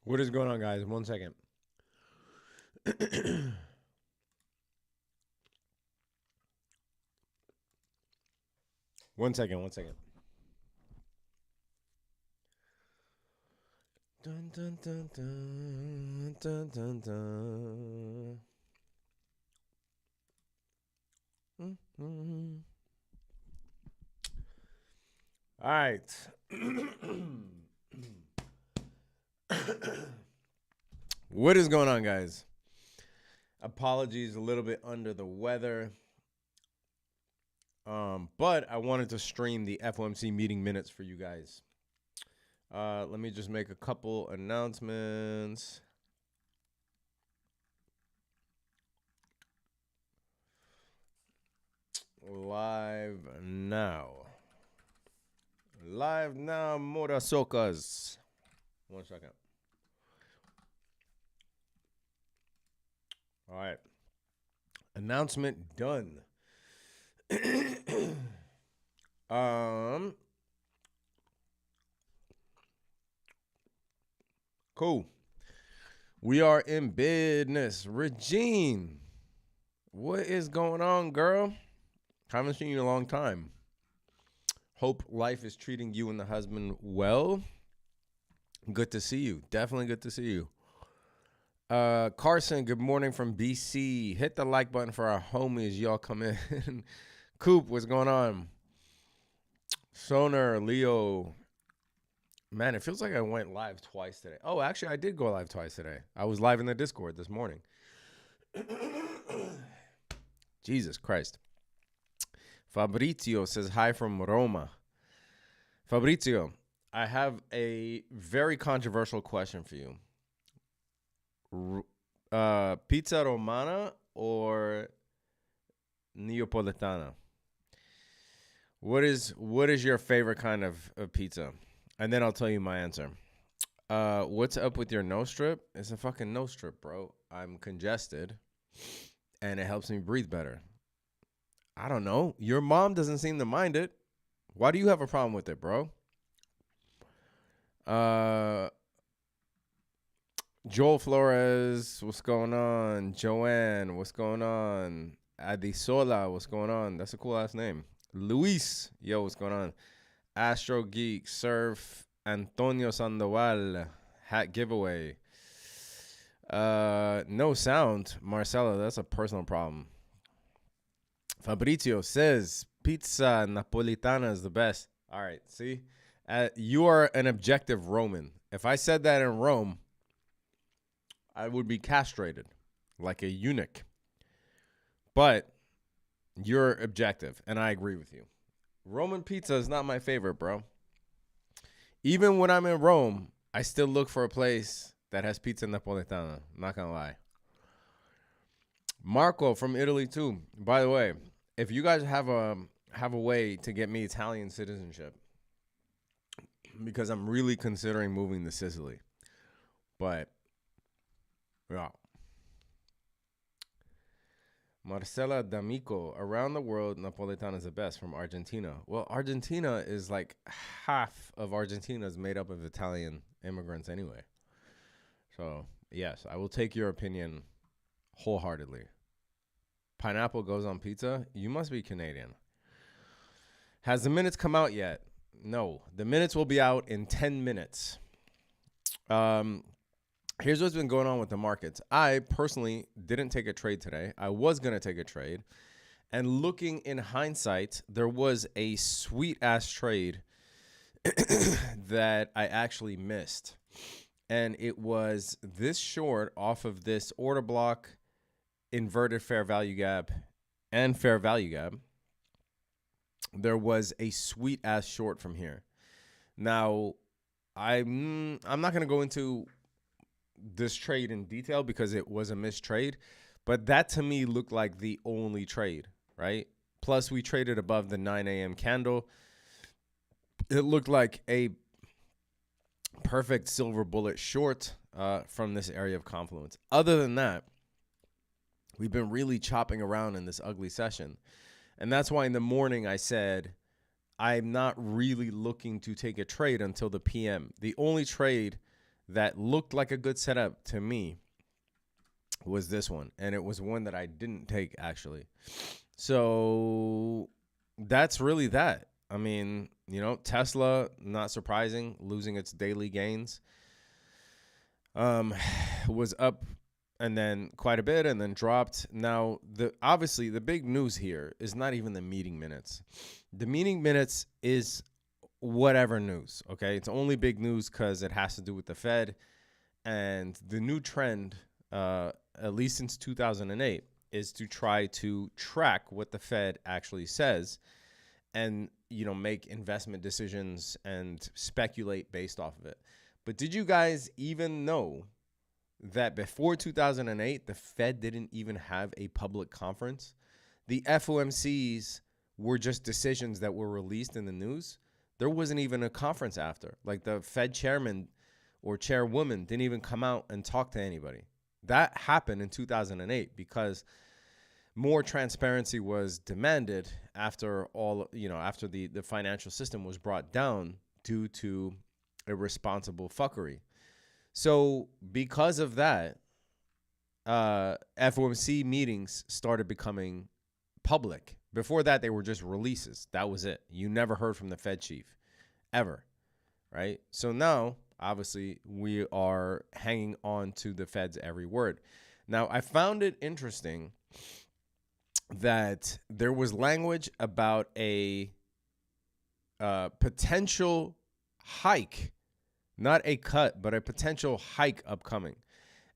What is going on, guys? 1 second. One second. 1 second. Dun, dun, dun, dun, dun, dun, dun. Mm-hmm. All right. What is going on, guys? Apologies, a little bit under the weather. But I wanted to stream the FOMC meeting minutes for you guys. Let me just make a couple announcements. Live now. Live now, Morasokas. 1 second. All right. Announcement done. Cool. We are in business. Regine, what is going on, girl? Haven't seen you in a long time. Hope life is treating you and the husband well. Good to see you. Definitely good to see you. Carson, good morning from BC. Hit the like button for our homies. Y'all come in. Coop, what's going on? Soner, Leo. Man, it feels like I went live twice today. Oh, actually, I did go live twice today. I was live in the Discord this morning. Jesus Christ. Fabrizio says hi from Roma. Fabrizio, I have a very controversial question for you. Pizza Romana or Neapolitana? What is your favorite kind of pizza? And then I'll tell you my answer. What's up with your nose strip? It's a fucking nose strip, bro. I'm congested, and it helps me breathe better. I don't know. Your mom doesn't seem to mind it. Why do you have a problem with it, bro? Joel Flores, what's going on? Joanne, what's going on? Adisola, what's going on? That's a cool ass name. Luis, yo, what's going on? Astro Geek, Surf, Antonio Sandoval, hat giveaway. No sound, Marcelo, that's a personal problem. Fabrizio says pizza napolitana is the best. All right, see? You are an objective Roman. If I said that in Rome, I would be castrated like a eunuch. But you're objective, and I agree with you. Roman pizza is not my favorite, bro. Even when I'm in Rome, I still look for a place that has pizza napolitana. I'm not going to lie. Marco from Italy, too. By the way, if you guys have a way to get me Italian citizenship, because I'm really considering moving to Sicily. But, yeah. Marcela D'Amico, around the world, Napolitana is the best from Argentina. Well, Argentina is like half of Argentina is made up of Italian immigrants anyway. So, yes, I will take your opinion wholeheartedly. Pineapple goes on pizza? You must be Canadian. Has the minutes come out yet? No. The minutes will be out in 10 minutes. Here's what's been going on with the markets. I personally didn't take a trade today. I was going to take a trade. And looking in hindsight, there was a sweet-ass trade that I actually missed. And it was this short off of this order block, inverted fair value gap, and fair value gap. There was a sweet-ass short from here. Now, I'm not going to go into this trade in detail because it was a missed trade, but that to me looked like the only trade, right? Plus, we traded above the 9 a.m. candle. It looked like a perfect silver bullet short from this area of confluence. Other than that, we've been really chopping around in this ugly session. And that's why in the morning I said, I'm not really looking to take a trade until the PM. The only trade that looked like a good setup to me was this one. And it was one that I didn't take, actually. So that's really that. I mean, Tesla, not surprising, losing its daily gains. Was up and then quite a bit and then dropped. Now, obviously the big news here is not even the meeting minutes. The meeting minutes is whatever news, okay? It's only big news because it has to do with the Fed. And the new trend, at least since 2008, is to try to track what the Fed actually says and, make investment decisions and speculate based off of it. But did you guys even know that before 2008, the Fed didn't even have a public conference? The FOMCs were just decisions that were released in the news. There wasn't even a conference after. Like the Fed chairman or chairwoman didn't even come out and talk to anybody. That happened in 2008 because more transparency was demanded after after the financial system was brought down due to irresponsible fuckery. So because of that, FOMC meetings started becoming public. Before that, they were just releases. That was it. You never heard from the Fed chief ever, right? So now, obviously, we are hanging on to the Fed's every word. Now, I found it interesting that there was language about a potential hike, not a cut, but a potential hike upcoming.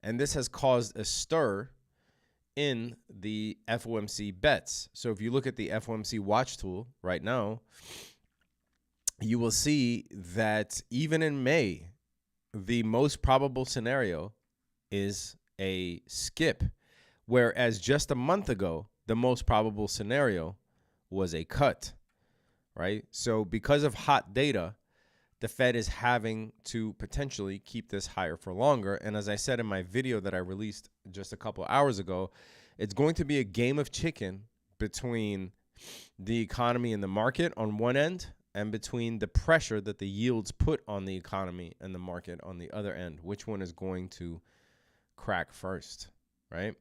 And this has caused a stir in the FOMC bets. So if you look at the FOMC watch tool right now, you will see that even in May, the most probable scenario is a skip, whereas just a month ago, the most probable scenario was a cut, right? So because of hot data, the Fed is having to potentially keep this higher for longer. And as I said in my video that I released just a couple hours ago, it's going to be a game of chicken between the economy and the market on one end and between the pressure that the yields put on the economy and the market on the other end. Which one is going to crack first, right?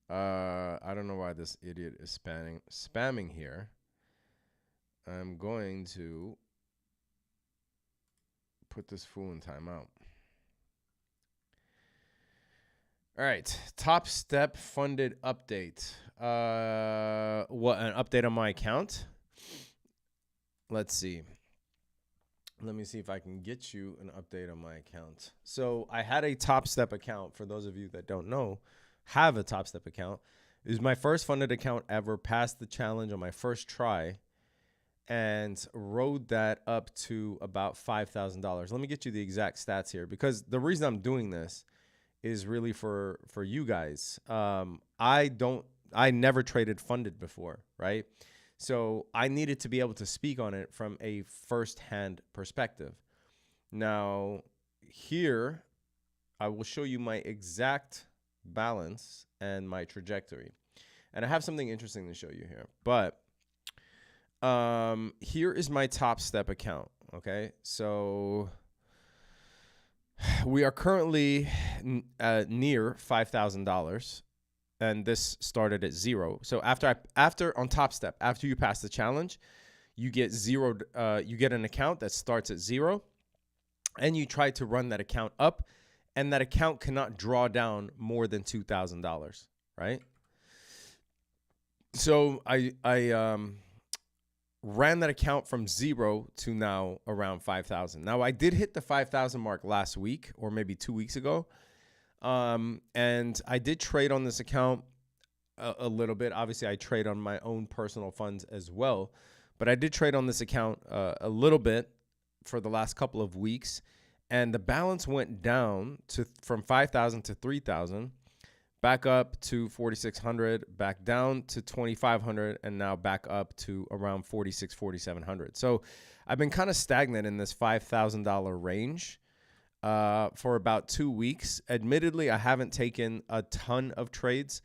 I don't know why this idiot is spamming here. I'm going to put this fool in timeout. All right, Top Step funded update. What, an update on my account? Let's see. Let me see if I can get you an update on my account. So I had a Top Step account. For those of you that don't know, have a Top Step account. It was my first funded account ever, passed the challenge on my first try, and rode that up to about $5,000. Let me get you the exact stats here, because the reason I'm doing this is really for you guys. I never traded funded before, right? So I needed to be able to speak on it from a first-hand perspective. Now, here, I will show you my exact balance and my trajectory. And I have something interesting to show you here. But here is my Top Step account, okay? So we are currently near $5,000. And this started at zero. So after on Top Step, after you pass the challenge, you get zero. You get an account that starts at zero, and you try to run that account up, and that account cannot draw down more than $2,000, right? So I ran that account from zero to now around 5,000. Now I did hit the 5,000 mark last week or maybe 2 weeks ago. And I did trade on this account a little bit. Obviously, I trade on my own personal funds as well. But I did trade on this account a little bit for the last couple of weeks. And the balance went down from 5,000 to 3,000, back up to 4,600, back down to 2,500, and now back up to around 4,700. So I've been kind of stagnant in this $5,000 range for about 2 weeks. Admittedly, I haven't taken a ton of trades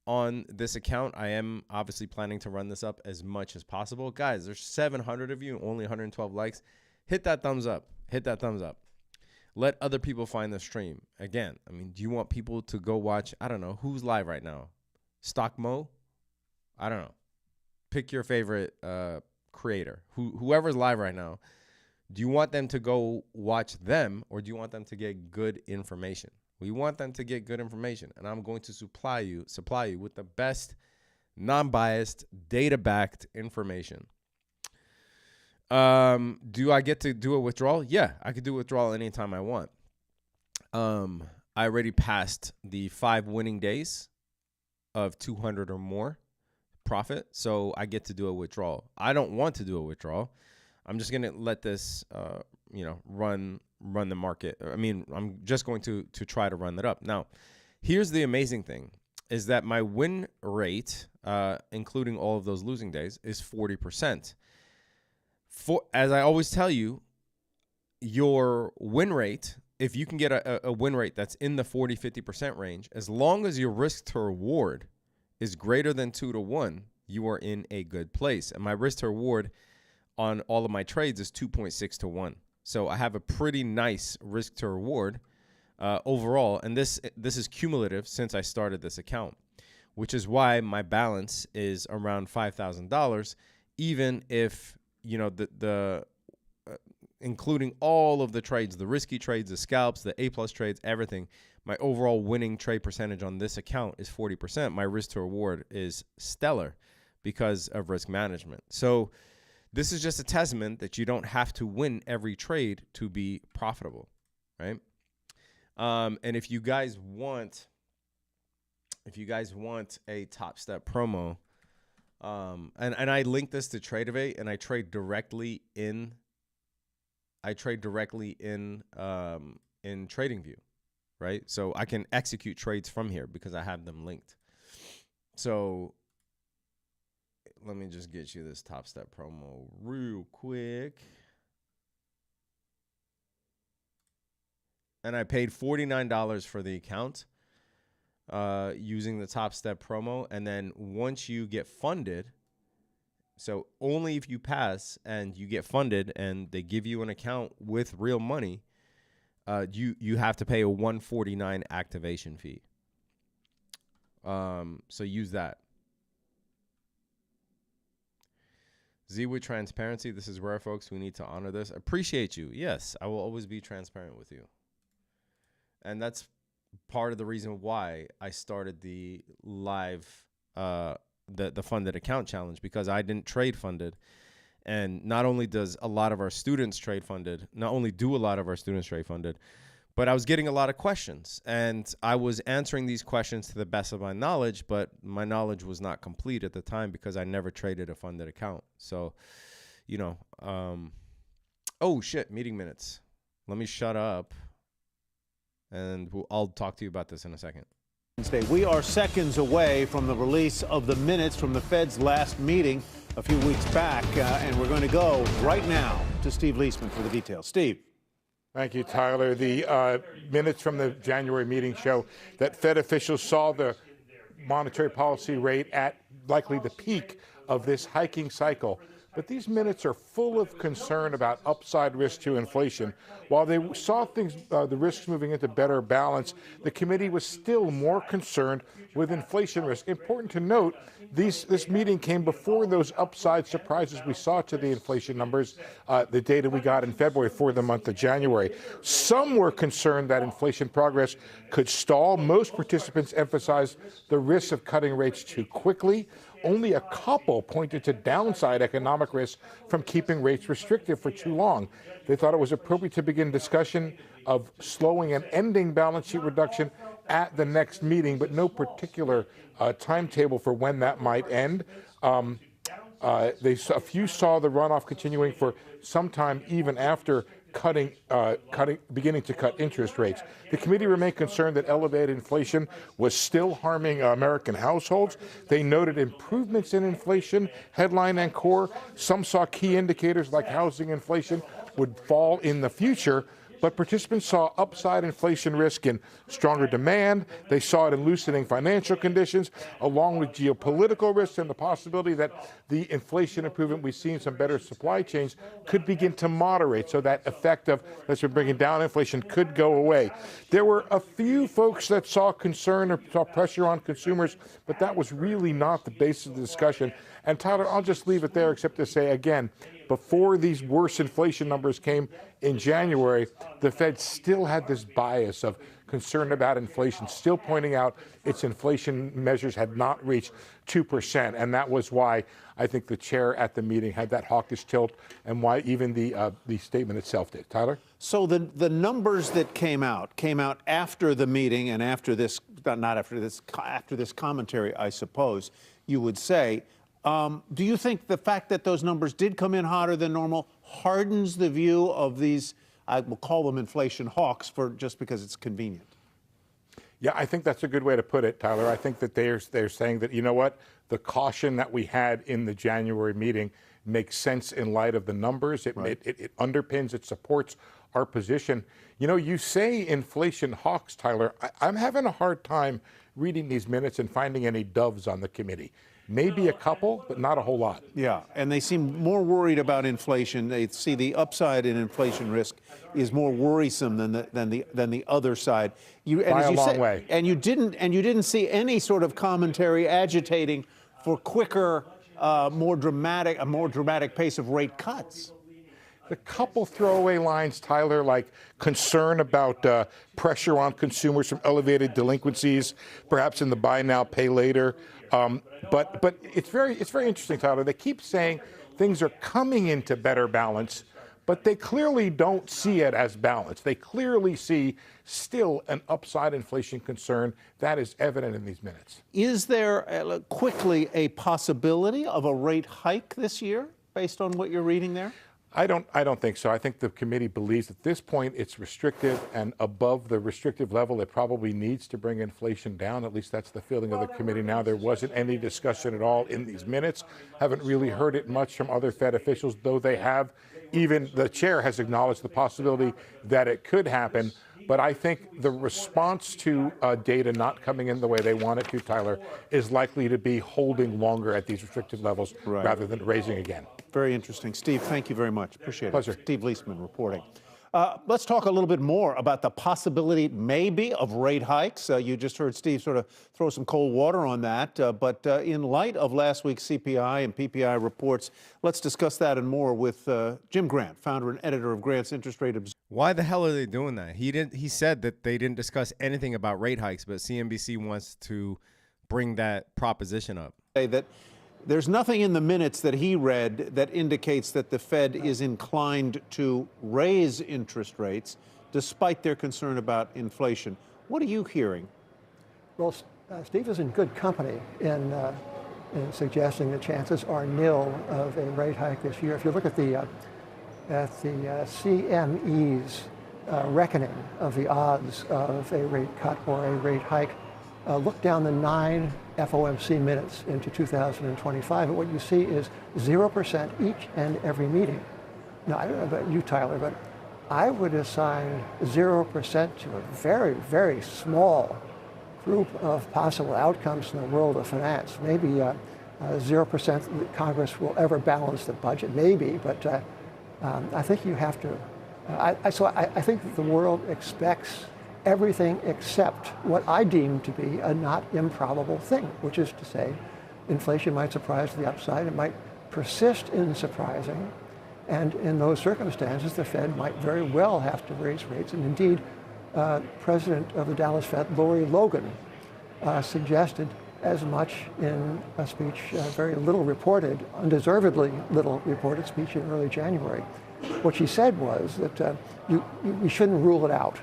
on this account. I am obviously planning to run this up as much as possible. Guys, there's 700 of you, only 112 likes. Hit that thumbs up. Hit that thumbs up. Let other people find the stream. Again, I mean, do you want people to go watch, I don't know, who's live right now? Stock Mo? I don't know. Pick your favorite creator. Whoever's live right now. Do you want them to go watch them, or do you want them to get good information? We want them to get good information, and I'm going to supply you with the best, non-biased, data-backed information. Do I get to do a withdrawal? Yeah, I could do a withdrawal anytime I want. I already passed the 5 winning days of 200 or more profit, so I get to do a withdrawal. I don't want to do a withdrawal. I'm just going to let this, run the market. I mean, I'm just going to try to run that up. Now, here's the amazing thing, is that my win rate, including all of those losing days, is 40%. As I always tell you, your win rate, if you can get a win rate that's in the 40-50% range, as long as your risk to reward is greater than 2 to 1, you are in a good place. And my risk to reward on all of my trades is 2.6 to 1. So I have a pretty nice risk to reward overall. And this is cumulative since I started this account, which is why my balance is around $5,000, even if, including all of the trades, the risky trades, the scalps, the A+ trades, everything, my overall winning trade percentage on this account is 40%. My risk to reward is stellar because of risk management. So this is just a testament that you don't have to win every trade to be profitable, right? And if you guys want a Top Step promo, and I link this to Tradeovate, and I trade directly in TradingView, right? So I can execute trades from here because I have them linked. So let me just get you this Top Step promo real quick. And I paid $49 for the account using the Top Step promo. And then once you get funded, so only if you pass and you get funded and they give you an account with real money, you have to pay a $149 activation fee. So use that. Z with transparency. This is rare, folks. We need to honor this. Appreciate you. Yes, I will always be transparent with you. And that's part of the reason why I started the live, the funded account challenge, because I didn't trade funded. And not only does a lot of our students trade funded, but I was getting a lot of questions, and I was answering these questions to the best of my knowledge, but my knowledge was not complete at the time because I never traded a funded account. So, oh shit, meeting minutes. Let me shut up, and I'll talk to you about this in a second. We are seconds away from the release of the minutes from the Fed's last meeting a few weeks back, and we're going to go right now to Steve Leisman for the details. Steve. Thank you, Tyler. The minutes from the January meeting show that Fed officials saw the monetary policy rate at likely the peak of this hiking cycle. But these minutes are full of concern about upside risk to inflation. While they saw things, the risks moving into better balance, the committee was still more concerned with inflation risk. Important to note, this meeting came before those upside surprises we saw to the inflation numbers, the data we got in February for the month of January. Some were concerned that inflation progress could stall. Most participants emphasized the risk of cutting rates too quickly. Only a couple pointed to downside economic risk from keeping rates restrictive for too long. They thought it was appropriate to begin discussion of slowing and ending balance sheet reduction at the next meeting, but no particular timetable for when that might end. A few saw the runoff continuing for some time even after beginning to cut interest rates. The committee remained concerned that elevated inflation was still harming American households. They noted improvements in inflation, headline and core. Some saw key indicators like housing inflation would fall in the future, but participants saw upside inflation risk in stronger demand. They saw it in loosening financial conditions, along with geopolitical risks and the possibility that the inflation improvement we've seen, some better supply chains, could begin to moderate. So that effect of that's been bringing down inflation could go away. There were a few folks that saw concern or saw pressure on consumers, but that was really not the basis of the discussion. And Tyler, I'll just leave it there except to say again, before these worse inflation numbers came in January, the Fed still had this bias of concern about inflation, still pointing out its inflation measures had not reached 2%. And that was why I think the chair at the meeting had that hawkish tilt and why even the statement itself did. Tyler? So the numbers that came out after the meeting and after this, after this commentary, I suppose you would say. Do you think the fact that those numbers did come in hotter than normal hardens the view of these, I will call them inflation hawks, for just because it's convenient? Yeah, I think that's a good way to put it, Tyler. I think that they're saying that, you know what, the caution that we had in the January meeting makes sense in light of the numbers. It underpins, it supports our position. You know, you say inflation hawks, Tyler. I'm having a hard time reading these minutes and finding any doves on the committee. Maybe a couple, but not a whole lot. Yeah, and they seem more worried about inflation. They see the upside in inflation risk is more worrisome than the other side. By a long way. And you didn't see any sort of commentary agitating for quicker, a more dramatic pace of rate cuts. A couple throwaway lines, Tyler, like concern about pressure on consumers from elevated delinquencies, perhaps in the buy now, pay later. But it's very interesting, Tyler. They keep saying things are coming into better balance, but they clearly don't see it as balanced. They clearly see still an upside inflation concern that is evident in these minutes. Is there quickly a possibility of a rate hike this year based on what you're reading there? I don't think so. I think the committee believes at this point it's restrictive, and above the restrictive level, it probably needs to bring inflation down. At least that's the feeling of the committee now. There wasn't any discussion at all in these minutes. Haven't really heard it much from other Fed officials, though they have. Even the chair has acknowledged the possibility that it could happen. But I think the response to data not coming in the way they want it to, Tyler, is likely to be holding longer at these restricted levels rather than raising again. Very interesting. Steve, thank you very much. Appreciate it. Pleasure. Steve Leisman reporting. Let's talk a little bit more about the possibility, maybe, of rate hikes. You just heard Steve sort of throw some cold water on that. But in light of last week's CPI and PPI reports, let's discuss that and more with Jim Grant, founder and editor of Grant's Interest Rate Observer. Why the hell are they doing that? He said that they didn't discuss anything about rate hikes, but CNBC wants to bring that proposition up. That there's nothing in the minutes that he read that indicates that the Fed is inclined to raise interest rates despite their concern about inflation. What are you hearing? Well, Steve is in good company in suggesting the chances are nil of a rate hike this year. If you look at the CME's reckoning of the odds of a rate cut or a rate hike, look down the 9 FOMC minutes into 2025, and what you see is 0% each and every meeting. Now, I don't know about you, Tyler, but I would assign 0% to a very, very small group of possible outcomes in the world of finance. Maybe 0% Congress will ever balance the budget, maybe, but I think you have to. I think that the world expects everything except what I deem to be a not improbable thing, which is to say, inflation might surprise to the upside, it might persist in surprising, and in those circumstances, the Fed might very well have to raise rates. And indeed, President of the Dallas Fed, Lori Logan, suggested as much in a speech, very little reported, undeservedly little reported speech in early January. What she said was that we shouldn't rule it out.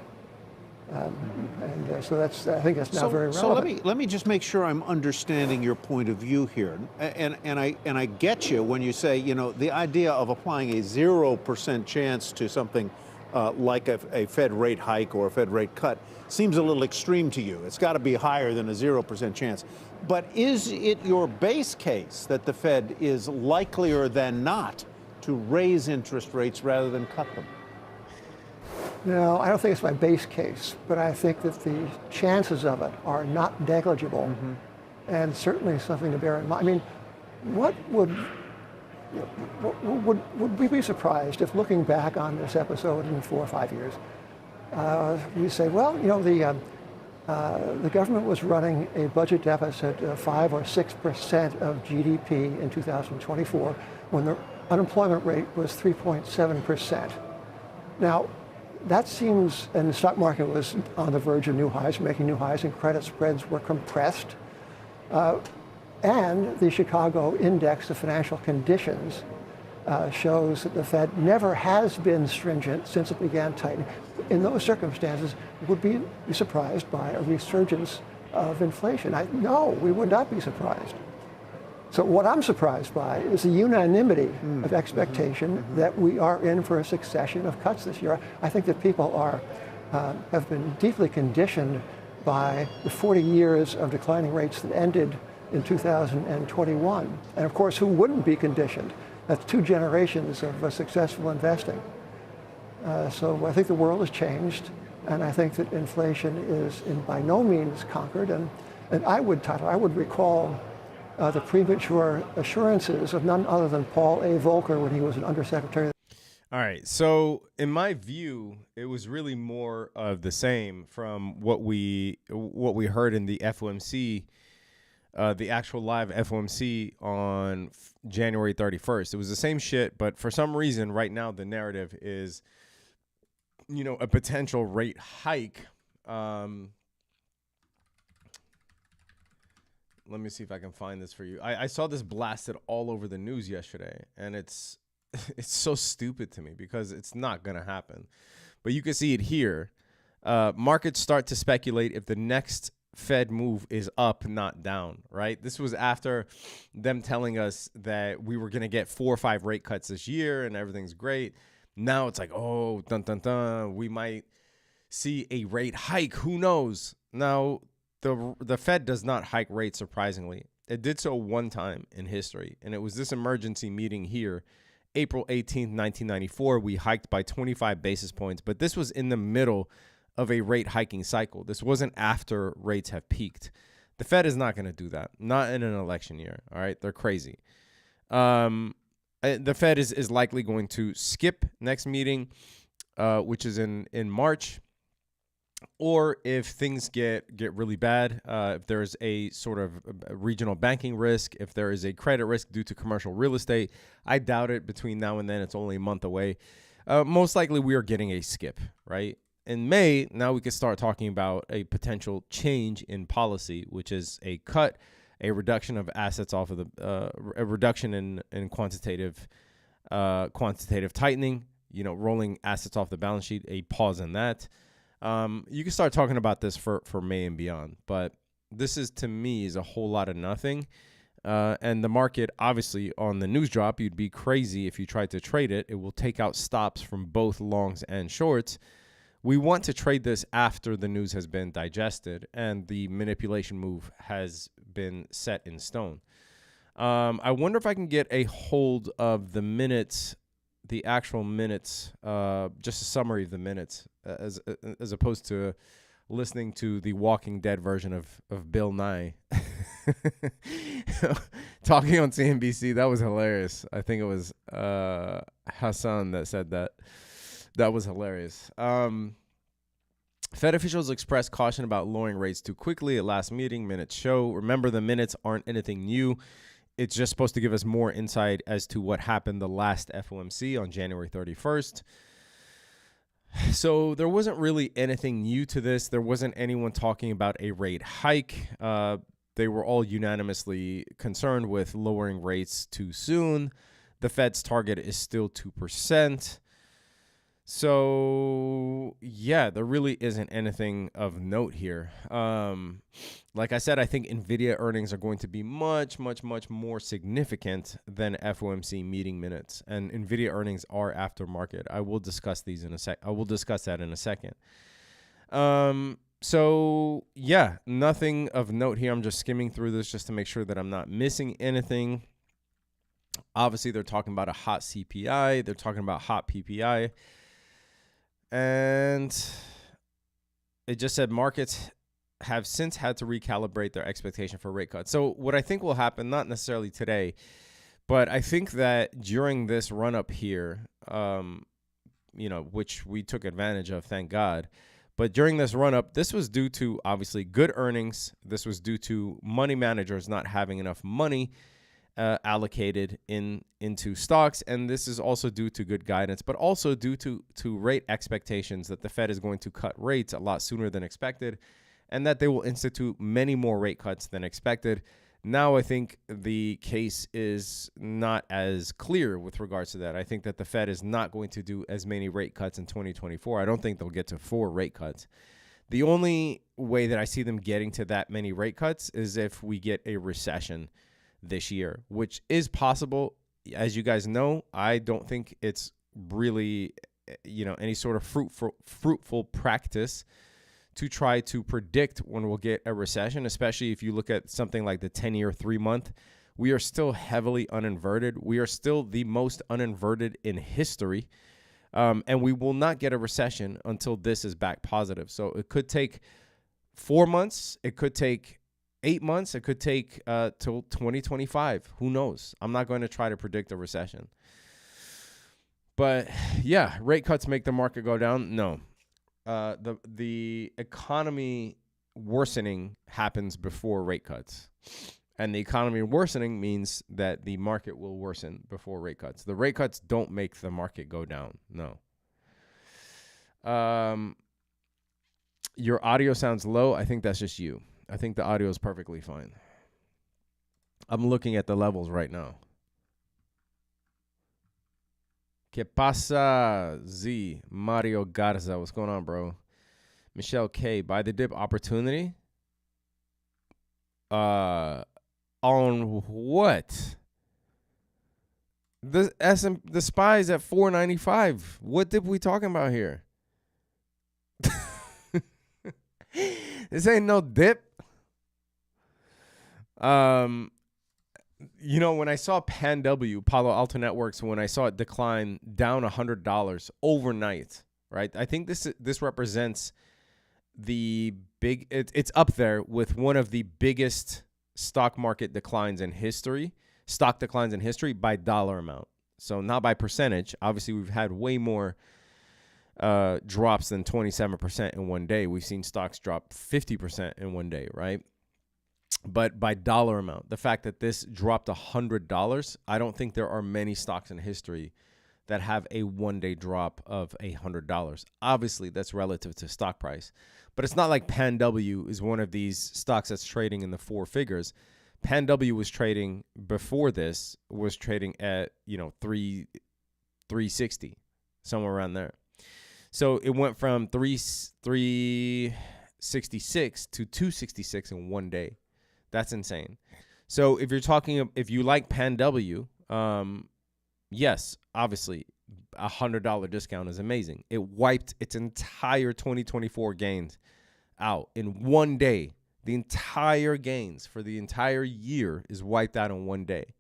So I think that's now very relevant. So let me just make sure I'm understanding your point of view here, and I get you when you say, you know, the idea of applying a 0% chance to something like a Fed rate hike or a Fed rate cut seems a little extreme to you. It's got to be higher than a 0% chance. But is it your base case that the Fed is likelier than not to raise interest rates rather than cut them? No, I don't think it's my base case, but I think that the chances of it are not negligible, and certainly something to bear in mind. I mean, what would we be surprised if, looking back on this episode in 4 or 5 years, we say, well, the government was running a budget deficit of 5 or 6% of GDP in 2024 when the unemployment rate was 3.7%. Now, that seems, and the stock market was on the verge of new highs, making new highs, and credit spreads were compressed. And the Chicago Index of Financial Conditions shows that the Fed never has been stringent since it began tightening. In those circumstances, would be surprised by a resurgence of inflation? No, we would not be surprised. So what I'm surprised by is the unanimity of expectation that we are in for a succession of cuts this year. I think that people have been deeply conditioned by the 40 years of declining rates that ended in 2021. And of course, who wouldn't be conditioned? That's 2 generations of successful investing. So I think the world has changed, and I think that inflation is by no means conquered. And I would recall the premature assurances of none other than Paul A. Volcker when he was an undersecretary. All right. So in my view, it was really more of the same from what we heard in the FOMC, the actual live FOMC on January 31st. It was the same shit, but for some reason right now the narrative is, a potential rate hike. Let me see if I can find this for you. I saw this blasted all over the news yesterday, and it's so stupid to me because it's not going to happen. But you can see it here. Markets start to speculate if the next Fed move is up, not down, right? This was after them telling us that we were going to get 4 or 5 rate cuts this year and everything's great. Now it's like, oh, dun, dun, dun, we might see a rate hike. Who knows? Now, the Fed does not hike rates, surprisingly. It did so one time in history, and it was this emergency meeting here, April 18th, 1994. We hiked by 25 basis points, but this was in the middle of a rate hiking cycle. This wasn't after rates have peaked. The Fed is not going to do that, not in an election year, all right? They're crazy. The Fed is likely going to skip next meeting, which is in March. Or if things get really bad, if there's a sort of regional banking risk, if there is a credit risk due to commercial real estate, I doubt it. Between now and then, it's only a month away. Most likely, we are getting a skip, right? In May, now we can start talking about a potential change in policy, which is a cut, a reduction of assets off of a reduction in quantitative tightening, rolling assets off the balance sheet, a pause in that. You can start talking about this for May and beyond, but this is, to me, is a whole lot of nothing. And the market, obviously, on the news drop, you'd be crazy if you tried to trade it. It will take out stops from both longs and shorts. We want to trade this after the news has been digested and the manipulation move has been set in stone. I wonder if I can get a hold of the minutes, the actual minutes, just a summary of the minutes, as opposed to listening to the Walking Dead version of Bill Nye talking on CNBC. That was hilarious. I think it was Hassan that said that. That was hilarious. Fed officials expressed caution about lowering rates too quickly at last meeting. Minutes show. Remember, the minutes aren't anything new. It's just supposed to give us more insight as to what happened the last FOMC on January 31st. So there wasn't really anything new to this. There wasn't anyone talking about a rate hike. They were all unanimously concerned with lowering rates too soon. The Fed's target is still 2%. So, yeah, there really isn't anything of note here. Like I said, I think NVIDIA earnings are going to be much, much, much more significant than FOMC meeting minutes. And NVIDIA earnings are aftermarket. I will discuss these in a sec. I will discuss that in a second. So, yeah, nothing of note here. I'm just skimming through this just to make sure that I'm not missing anything. Obviously, they're talking about a hot CPI. They're talking about hot PPI. And it just said markets have since had to recalibrate their expectation for rate cuts. So what I think will happen, not necessarily today, but I think that during this run up here, which we took advantage of, thank God. But during this run up, this was due to obviously good earnings. This was due to money managers not having enough money allocated into stocks. And this is also due to good guidance, but also due to rate expectations that the Fed is going to cut rates a lot sooner than expected, and that they will institute many more rate cuts than expected. Now I think the case is not as clear with regards to that. I think that the Fed is not going to do as many rate cuts in 2024. I don't think they'll get to 4 rate cuts. The only way that I see them getting to that many rate cuts is if we get a recession this year, which is possible. As you guys know, I don't think it's really, any sort of fruitful practice to try to predict when we'll get a recession, especially if you look at something like the 10-year 3-month. We are still heavily uninverted. We are still the most uninverted in history. And we will not get a recession until this is back positive. So it could take 4 months. It could take 8 months. It could take till 2025. Who knows? I'm not going to try to predict a recession. But yeah, rate cuts make the market go down. No. The economy worsening happens before rate cuts. And the economy worsening means that the market will worsen before rate cuts. The rate cuts don't make the market go down. No. Your audio sounds low. I think that's just you. I think the audio is perfectly fine. I'm looking at the levels right now. ¿Qué pasa, Z? Mario Garza. What's going on, bro? Michelle K. Buy the dip opportunity? On what? The SPY is at 495. What dip we talking about here? This ain't no dip. When I saw Pan W, Palo Alto Networks, when I saw it decline down $100 overnight, right? I think this represents the big. It's up there with one of the biggest stock market declines in history. Stock declines in history by dollar amount. So not by percentage. Obviously, we've had way more drops than 27% in one day. We've seen stocks drop 50% in one day, right? But by dollar amount, the fact that this dropped $100, I don't think there are many stocks in history that have a one-day drop of $100. Obviously, that's relative to stock price. But it's not like Pan W is one of these stocks that's trading in the 4 figures. Pan W was trading before this, was trading at, 360, somewhere around there. So it went from 366 to 266 in one day. That's insane. So if you like Pan W, yes, obviously, $100 discount is amazing. It wiped its entire 2024 gains out in one day. The entire gains for the entire year is wiped out in one day.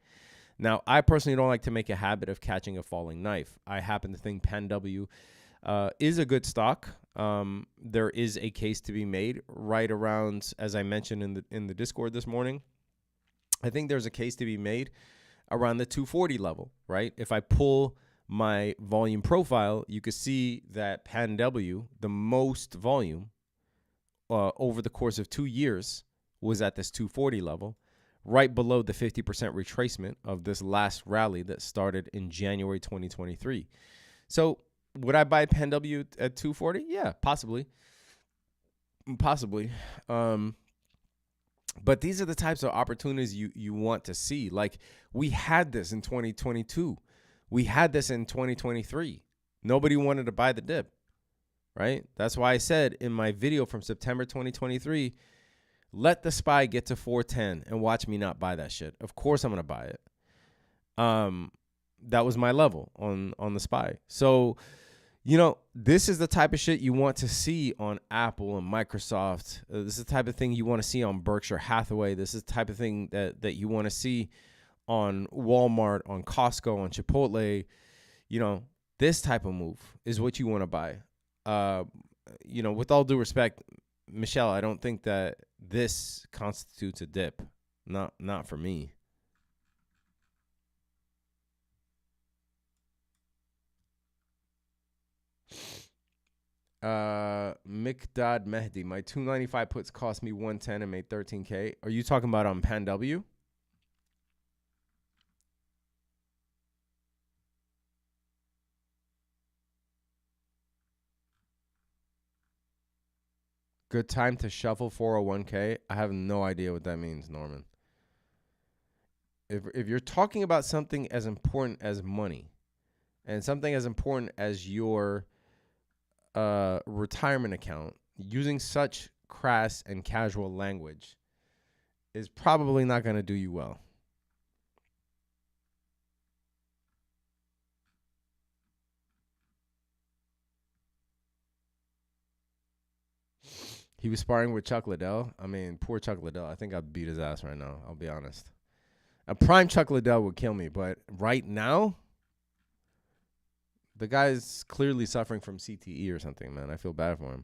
Now, I personally don't like to make a habit of catching a falling knife. I happen to think Pan W is a good stock. There is a case to be made right around, as I mentioned in the Discord this morning. I think there's a case to be made around the 240 level, right? If I pull my volume profile, you can see that Pan W, the most volume over the course of 2 years, was at this 240 level, right below the 50% retracement of this last rally that started in January 2023. So would I buy Pan W at 240? Yeah, possibly. But these are the types of opportunities you want to see. Like, we had this in 2022. We had this in 2023. Nobody wanted to buy the dip, right? That's why I said in my video from September 2023, let the SPY get to 410 and watch me not buy that shit. Of course I'm going to buy it. That was my level on the SPY. So, this is the type of shit you want to see on Apple and Microsoft. This is the type of thing you want to see on Berkshire Hathaway. This is the type of thing that you want to see on Walmart, on Costco, on Chipotle. This type of move is what you want to buy. with all due respect, Michelle, I don't think that this constitutes a dip. Not for me. Mikdad Mehdi, my 295 puts cost me 110 and made 13K. Are you talking about on Pan W? Good time to shuffle 401k. I have no idea what that means, Norman. If you're talking about something as important as money and something as important as your retirement account, using such crass and casual language is probably not going to do you well. He was sparring with Chuck Liddell. I mean, poor Chuck Liddell. I think I'd beat his ass right now. I'll be honest. A prime Chuck Liddell would kill me, but right now, the guy's clearly suffering from CTE or something, man. I feel bad for him.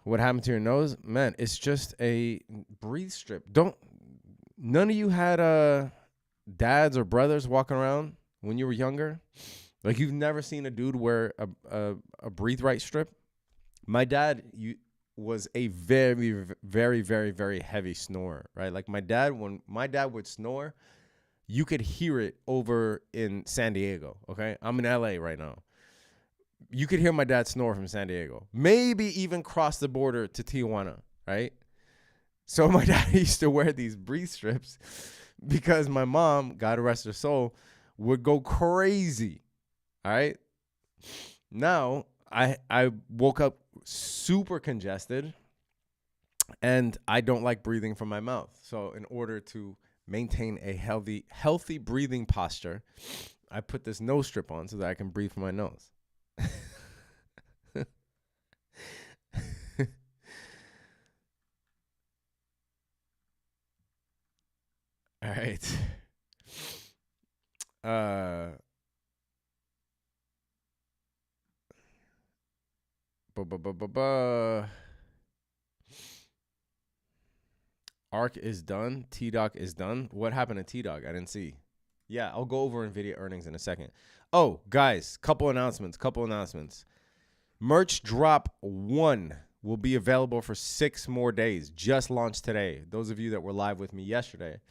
What happened to your nose? Man, it's just a breathe strip. None of you had dads or brothers walking around when you were younger? Like, you've never seen a dude wear a breathe right strip? My dad was a very, very, very, very heavy snorer, right? Like, when my dad would snore, you could hear it over in San Diego, okay? I'm in LA right now. You could hear my dad snore from San Diego. Maybe even cross the border to Tijuana, right? So my dad used to wear these breathe strips because my mom, God rest her soul, would go crazy, all right? Now, I woke up super congested, and I don't like breathing from my mouth. So in order to maintain a healthy breathing posture, I put this nose strip on so that I can breathe from my nose. All right. ARC is done. T-Doc is done. What happened to T-Doc? I didn't see. Yeah, I'll go over NVIDIA earnings in a second. Oh, guys, couple announcements. Merch Drop 1 will be available for 6 more days. Just launched today. Those of you that were live with me yesterday.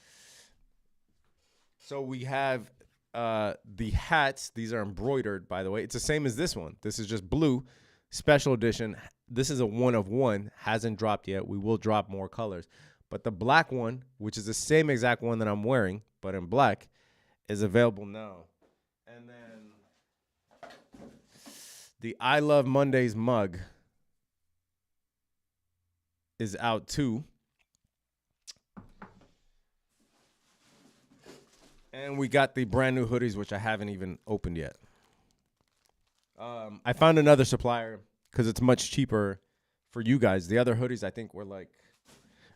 So we have the hats. These are embroidered, by the way. It's the same as this one. This is just blue. Special edition. This is a 1 of 1. Hasn't dropped yet. We will drop more colors. But the black one, which is the same exact one that I'm wearing, but in black, is available now. And then the I Love Mondays mug is out too. And we got the brand new hoodies, which I haven't even opened yet. I found another supplier because it's much cheaper for you guys. The other hoodies, I think, were like,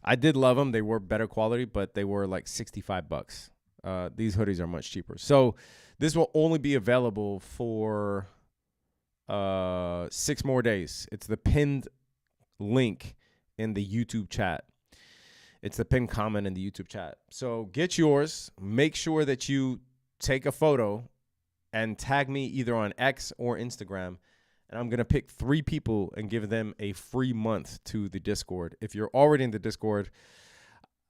I did love them. They were better quality, but they were like $65. These hoodies are much cheaper. So this will only be available for 6 more days. It's the pinned link in the YouTube chat. It's the pinned comment in the YouTube chat. So get yours. Make sure that you take a photo and tag me either on X or Instagram. And I'm going to pick 3 people and give them a free month to the Discord. If you're already in the Discord,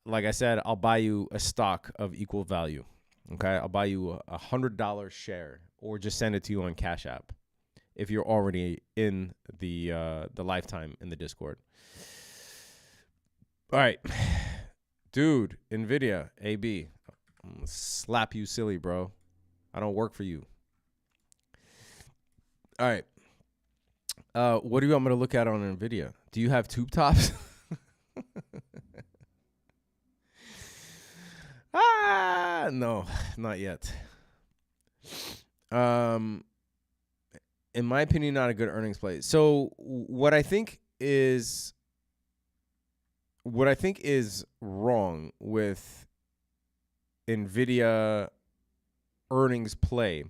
like I said, I'll buy you a stock of equal value. Okay? I'll buy you a $100 share or just send it to you on Cash App if you're already in the lifetime in the Discord. All right. Dude, NVIDIA, AB, I'm going to slap you silly, bro. I don't work for you. All right. What do you want me to look at on NVIDIA? Do you have tube tops? No, not yet. In my opinion, not a good earnings play. So what I think is wrong with NVIDIA earnings play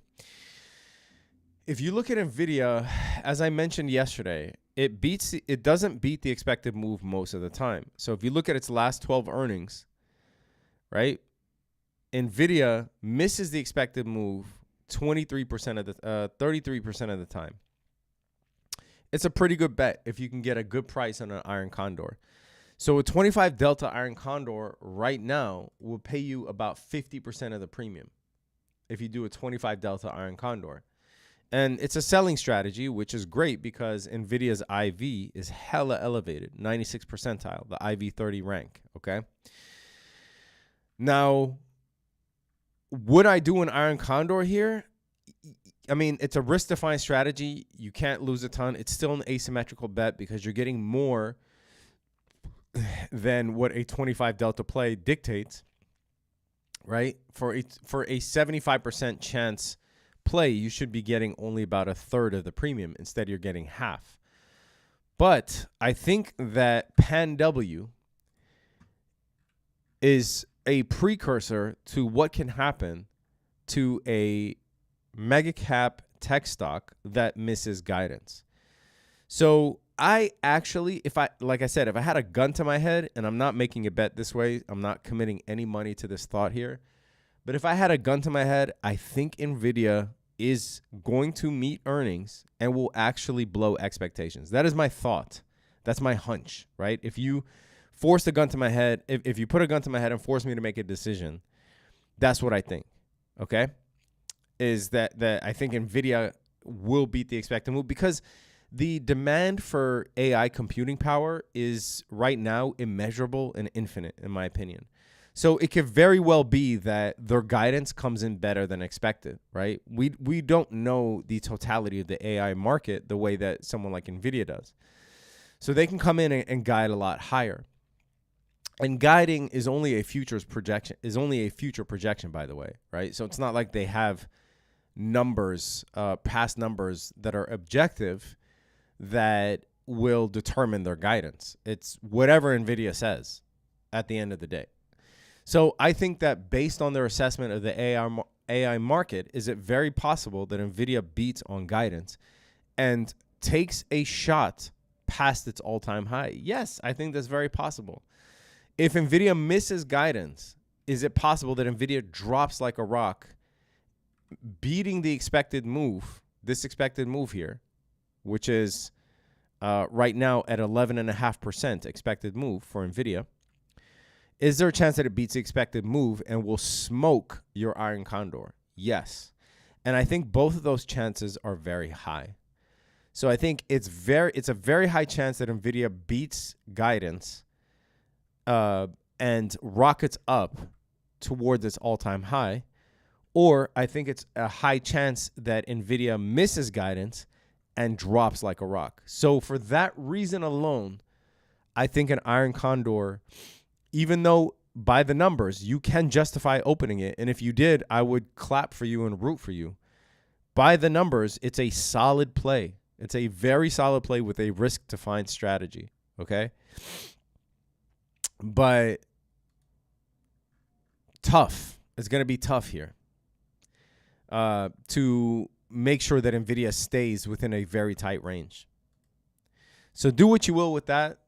If you look at Nvidia, as I mentioned yesterday, it doesn't beat the expected move most of the time. So if you look at its last 12 earnings, right? Nvidia misses the expected move 33% of the 33% of the time. It's a pretty good bet if you can get a good price on an iron condor. So a 25 delta iron condor right now will pay you about 50% of the premium if you do a 25 delta iron condor. And it's a selling strategy, which is great because Nvidia's IV is hella elevated, 96 percentile, the IV 30 rank, okay? Now, would I do an iron condor here? I mean, it's a risk-defined strategy. You can't lose a ton. It's still an asymmetrical bet because you're getting more than what a 25 delta play dictates, right? For a 75% chance play, you should be getting only about a third of the premium. Instead, you're getting half. But I think that Pan W is a precursor to what can happen to a mega cap tech stock that misses guidance. So I actually, like I said, if I had a gun to my head, and I'm not making a bet this way, I'm not committing any money to this thought here, but if I had a gun to my head, I think Nvidia is going to meet earnings and will actually blow expectations. That is my thought. That's my hunch, right? If you force a gun to my head, if you put a gun to my head and force me to make a decision, that's what I think, okay? Is that I think Nvidia will beat the expected move because the demand for AI computing power is right now immeasurable and infinite, in my opinion. So it could very well be that their guidance comes in better than expected, right? We don't know the totality of the AI market the way that someone like Nvidia does. So they can come in and guide a lot higher. And guiding is only a future projection, by the way, right? So it's not like they have numbers, past numbers that are objective that will determine their guidance. It's whatever Nvidia says at the end of the day. So I think that based on their assessment of the AI market, is it very possible that Nvidia beats on guidance and takes a shot past its all-time high? Yes, I think that's very possible. If Nvidia misses guidance, is it possible that Nvidia drops like a rock, beating the expected move, this expected move here, which is right now at 11.5% expected move for Nvidia? Is there a chance that it beats the expected move and will smoke your iron condor? Yes. And I think both of those chances are very high. So I think it's a very high chance that Nvidia beats guidance and rockets up towards its all-time high. Or I think it's a high chance that Nvidia misses guidance and drops like a rock. So for that reason alone, I think an iron condor, even though by the numbers you can justify opening it, and if you did, I would clap for you and root for you. By the numbers, it's a solid play. It's a very solid play with a risk-defined strategy, okay? But tough. It's going to be tough here to make sure that Nvidia stays within a very tight range. So do what you will with that.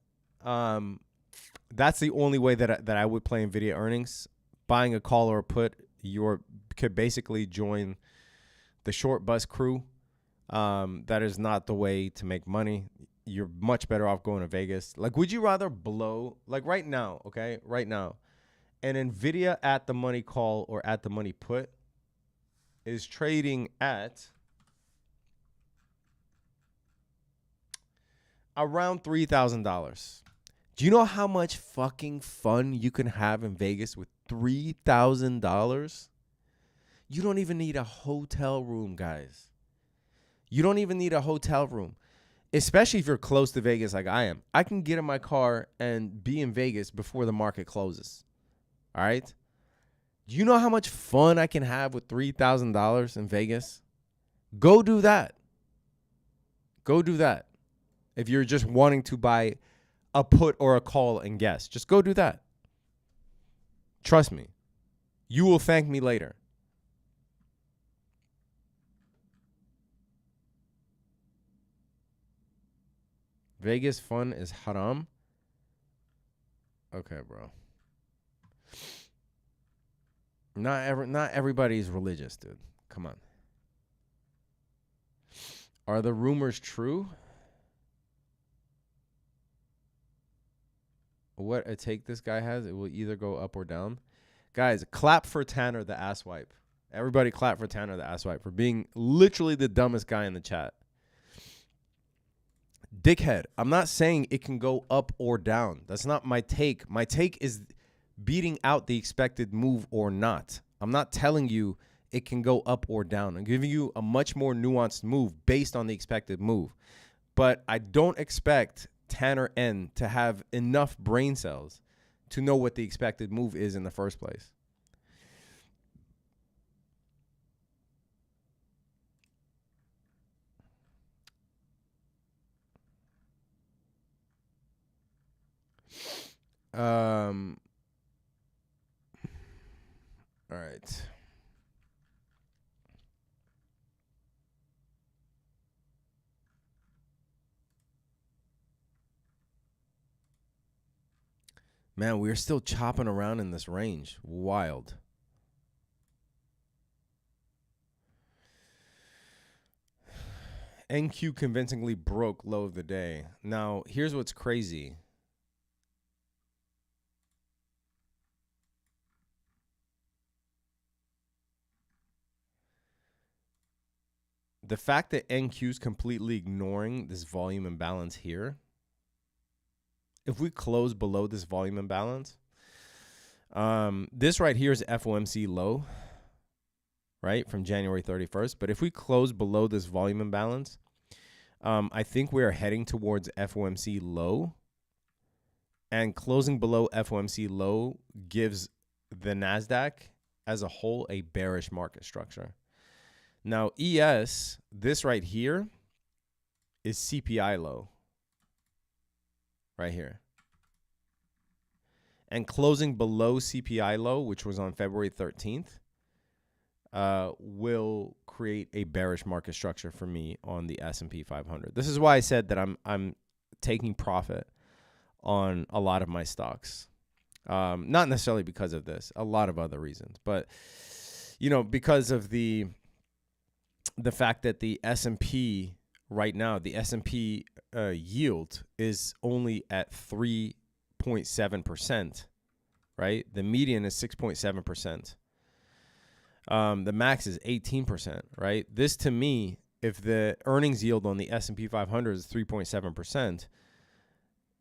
That's the only way that I would play Nvidia earnings. Buying a call or a put, you could basically join the short bus crew. That is not the way to make money. You're much better off going to Vegas. Like, would you rather blow, like right now, okay, right now, an Nvidia at the money call or at the money put is trading at around $3,000. Do you know how much fucking fun you can have in Vegas with $3,000? You don't even need a hotel room, guys. You don't even need a hotel room, especially if you're close to Vegas like I am. I can get in my car and be in Vegas before the market closes. All right? Do you know how much fun I can have with $3,000 in Vegas? Go do that. Go do that. If you're just wanting to buy a put or a call and guess, just go do that. Trust me. You will thank me later. Vegas fun is haram. Okay, bro. Not everybody's religious, dude. Come on. Are the rumors true? What a take this guy has, it will either go up or down. Guys, clap for Tanner the asswipe. Everybody clap for Tanner the asswipe for being literally the dumbest guy in the chat. Dickhead, I'm not saying it can go up or down. That's not my take. My take is beating out the expected move or not. I'm not telling you it can go up or down. I'm giving you a much more nuanced move based on the expected move. But I don't expect Tanner N to have enough brain cells to know what the expected move is in the first place. All right. Man, we're still chopping around in this range. Wild. NQ convincingly broke low of the day. Now, here's what's crazy. The fact that NQ is completely ignoring this volume imbalance here, if we close below this volume imbalance, this right here is FOMC low, right, from January 31st. But if we close below this volume imbalance, I think we are heading towards FOMC low. And closing below FOMC low gives the NASDAQ as a whole a bearish market structure. Now, ES, this right here is CPI low. Right here. And closing below CPI low, which was on February 13th, will create a bearish market structure for me on the S&P 500. This is why I said that I'm taking profit on a lot of my stocks. Not necessarily because of this, a lot of other reasons, but you know, because of the fact that the S&P right now, the S&P yield is only at 3.7%, right? The median is 6.7%. The max is 18%, right? This to me, if the earnings yield on the S&P 500 is 3.7%,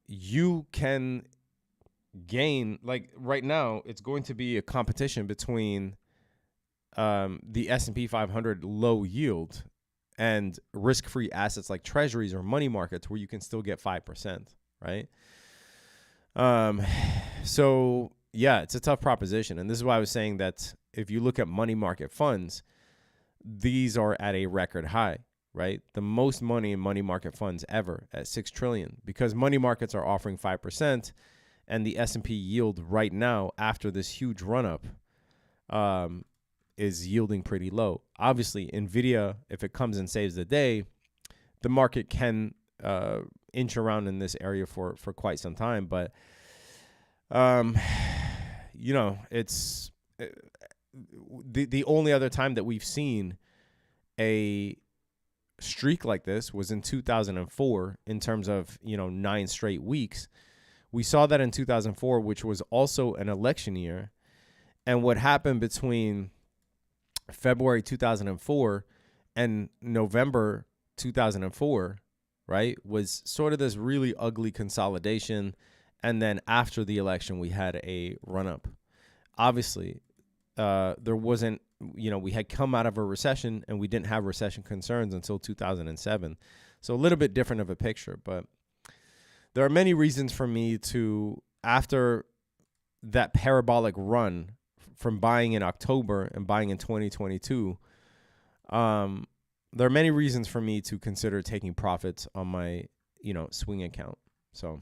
you can gain, like right now, it's going to be a competition between the S&P 500 low yield and risk-free assets like treasuries or money markets where you can still get 5%, right? So yeah, it's a tough proposition. And this is why I was saying that if you look at money market funds, these are at a record high, right? The most money in money market funds ever at 6 trillion, because money markets are offering 5% and the S&P yield right now after this huge run up, is yielding pretty low. Obviously, NVIDIA, if it comes and saves the day, the market can inch around in this area for quite some time. But, you know, it's the only other time that we've seen a streak like this was in 2004 in terms of, you know, 9 straight weeks. We saw that in 2004, which was also an election year. And what happened between February 2004 and November 2004, right, was sort of this really ugly consolidation. And then after the election, we had a run up. Obviously, there wasn't, you know, we had come out of a recession and we didn't have recession concerns until 2007. So a little bit different of a picture. But there are many reasons for me to, after that parabolic run from buying in October and buying in 2022, there are many reasons for me to consider taking profits on my, you know, swing account. So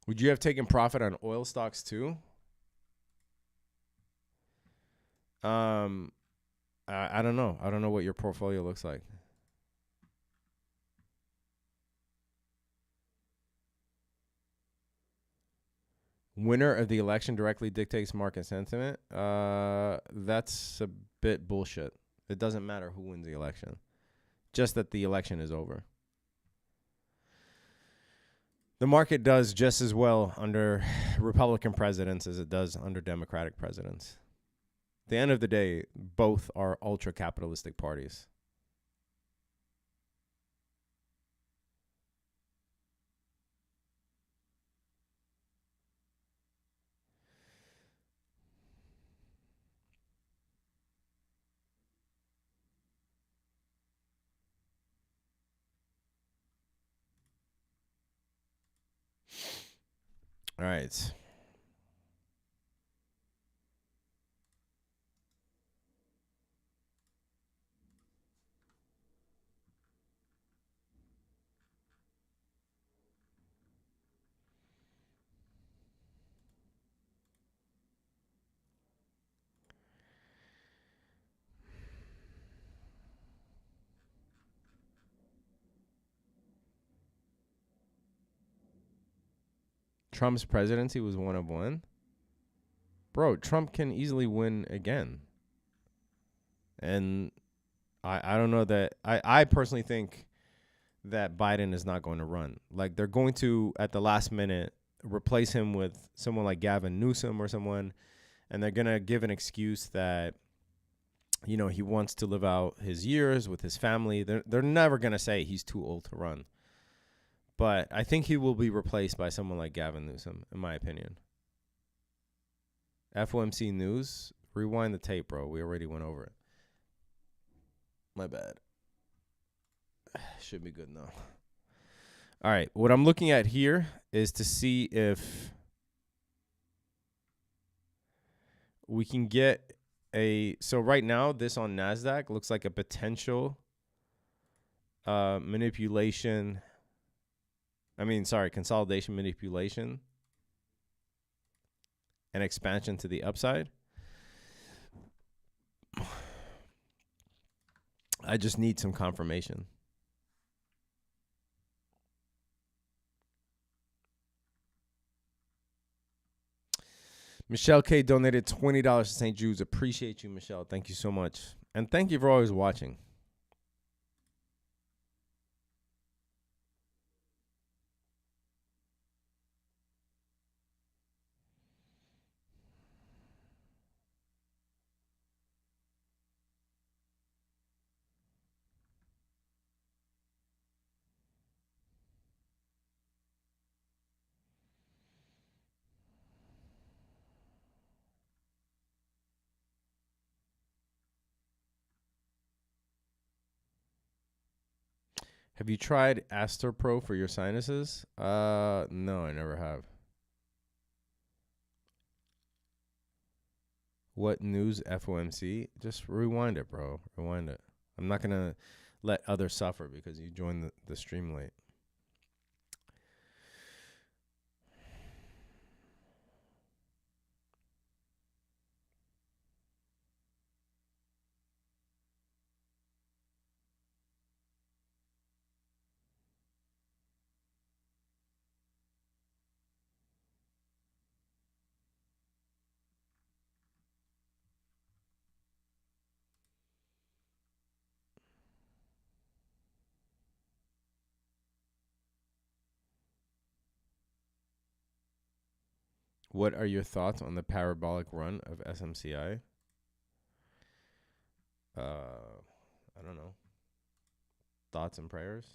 Would you have taken profit on oil stocks too? I don't know. I don't know what your portfolio looks like. Winner of the election directly dictates market sentiment. That's a bit bullshit. It doesn't matter who wins the election. Just that the election is over. The market does just as well under Republican presidents as it does under Democratic presidents. At the end of the day, both are ultra-capitalistic parties. All right. Trump's presidency was one of one. Bro, Trump can easily win again. And I don't know that I personally think that Biden is not going to run. Like, they're going to, at the last minute, replace him with someone like Gavin Newsom or someone, and they're going to give an excuse that, you know, he wants to live out his years with his family. They're never going to say he's too old to run. But I think he will be replaced by someone like Gavin Newsom, in my opinion. FOMC news, rewind the tape, bro. We already went over it. My bad. Should be good now. All right. What I'm looking at here is to see if we can get a... So right now, this on NASDAQ looks like a potential consolidation manipulation and expansion to the upside. I just need some confirmation. Michelle K donated $20 to St. Jude's. Appreciate you, Michelle. Thank you so much. And thank you for always watching. Have you tried Aster Pro for your sinuses? No, I never have. What news, FOMC? Just rewind it, bro. Rewind it. I'm not going to let others suffer because you joined the stream late. What are your thoughts on the parabolic run of SMCI? I don't know. Thoughts and prayers?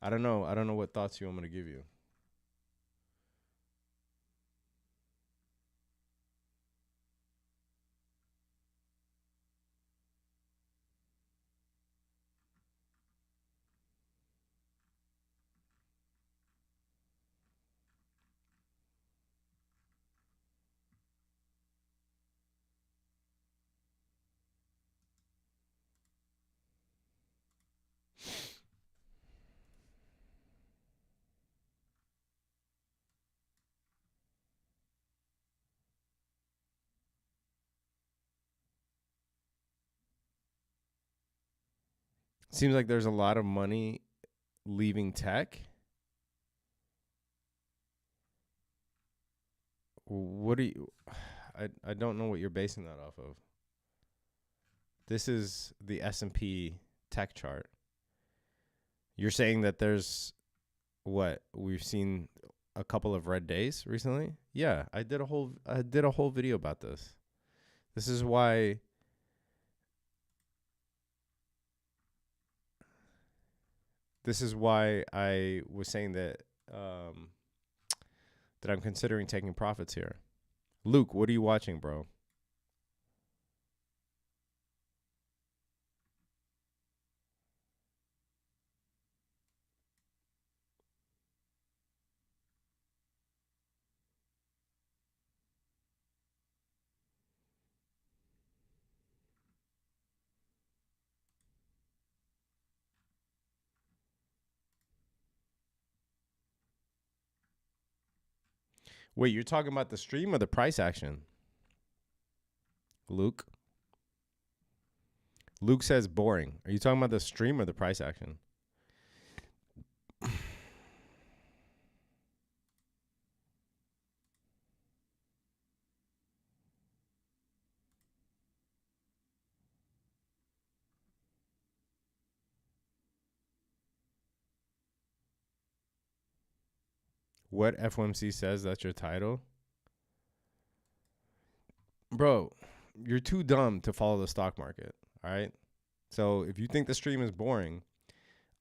I don't know. I don't know what thoughts you want me to give you. Seems like there's a lot of money leaving tech. What do you... I don't know what you're basing that off of. This is the S&P tech chart. You're saying that there's what? We've seen a couple of red days recently? Yeah, I did a whole video about this. This is why I was saying that that I'm considering taking profits here. Luke, what are you watching, bro? Wait, you're talking about the stream or the price action? Luke? Luke says boring. Are you talking about the stream or the price action? What FOMC says, that's your title? Bro, you're too dumb to follow the stock market, all right? So if you think the stream is boring,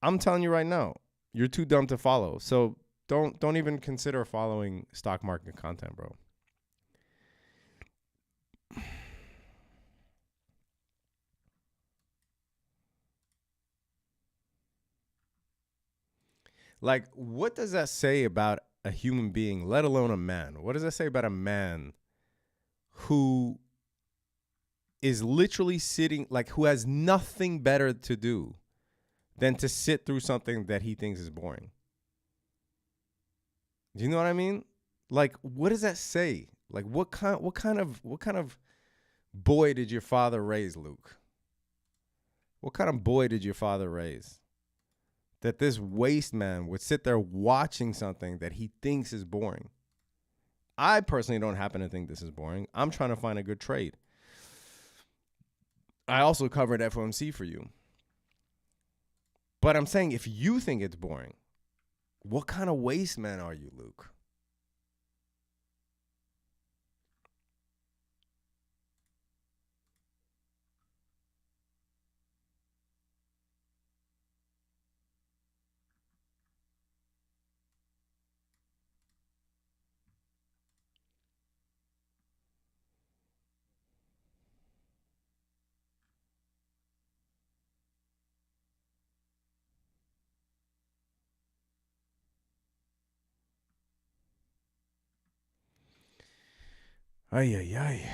I'm telling you right now, you're too dumb to follow. So don't even consider following stock market content, bro. Like, what does that say about a human being, let alone a man? What does that say about a man who is literally sitting, like, who has nothing better to do than to sit through something that he thinks is boring? Do you know what I mean? Like, what does that say? Like, what kind of boy did your father raise, Luke? What kind of boy did your father raise? That this waste man would sit there watching something that he thinks is boring. I personally don't happen to think this is boring. I'm trying to find a good trade. I also covered FOMC for you. But I'm saying, if you think it's boring, what kind of waste man are you, Luke? Ay.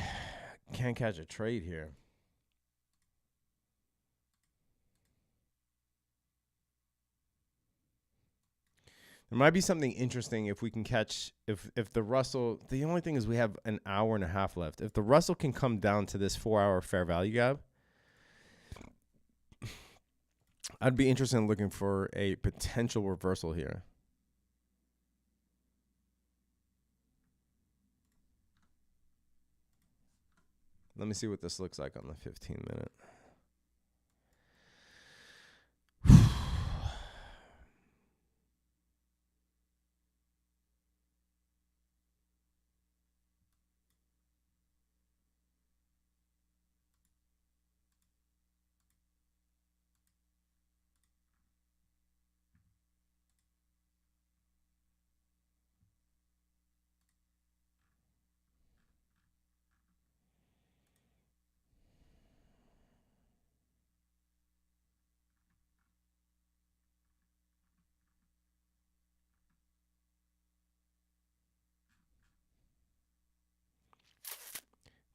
Can't catch a trade here. There might be something interesting if we can catch, if the Russell, the only thing is we have an hour and a half left. If the Russell can come down to this 4-hour fair value gap, I'd be interested in looking for a potential reversal here. Let me see what this looks like on the 15-minute.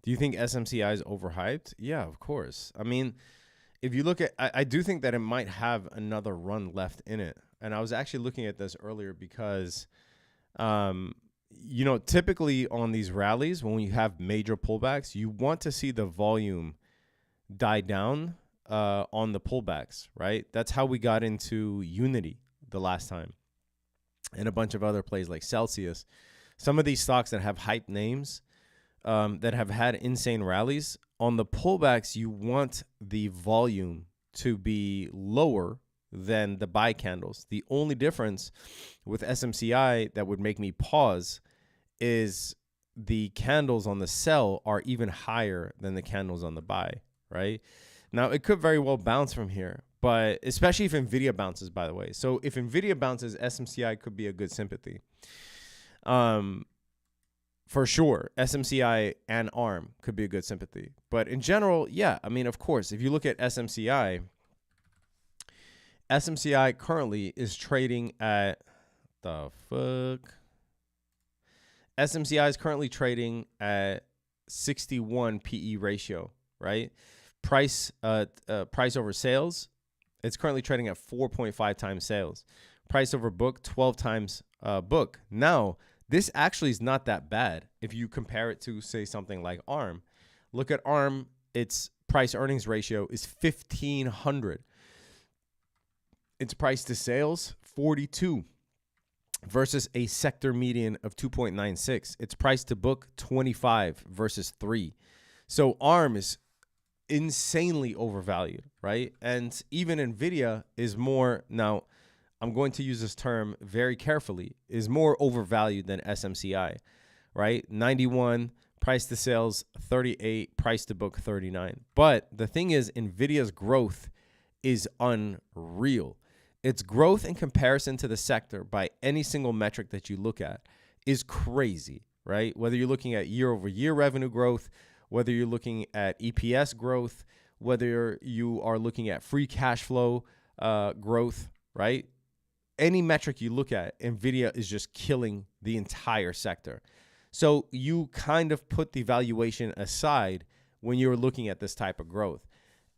Do you think SMCI is overhyped? Yeah, of course. I mean, if you look at, I do think that it might have another run left in it. And I was actually looking at this earlier because, you know, typically on these rallies, when you have major pullbacks, you want to see the volume die down on the pullbacks, right? That's how we got into Unity the last time, and a bunch of other plays like Celsius. Some of these stocks that have hype names, that have had insane rallies, on the pullbacks, you want the volume to be lower than the buy candles. The only difference with SMCI that would make me pause is the candles on the sell are even higher than the candles on the buy, right? Now, it could very well bounce from here, but especially if NVIDIA bounces, by the way. So if NVIDIA bounces, SMCI could be a good sympathy. For sure, SMCI and ARM could be a good sympathy. But in general, yeah, I mean, of course, if you look at SMCI currently is trading at the fuck. SMCI is currently trading at 61 PE ratio, right? Price over sales, it's currently trading at 4.5 times sales. Price over book, 12 times book. Now, this actually is not that bad if you compare it to, say, something like ARM. Look at ARM, its price earnings ratio is 1,500. Its price to sales, 42, versus a sector median of 2.96. Its price to book, 25 versus 3. So ARM is insanely overvalued, right? And even NVIDIA is more, now I'm going to use this term very carefully, is more overvalued than SMCI, right? 91, price to sales 38, price to book 39. But the thing is, NVIDIA's growth is unreal. Its growth in comparison to the sector by any single metric that you look at is crazy, right? Whether you're looking at year-over-year revenue growth, whether you're looking at EPS growth, whether you are looking at free cash flow growth, right? Any metric you look at, NVIDIA is just killing the entire sector. So you kind of put the valuation aside when you're looking at this type of growth.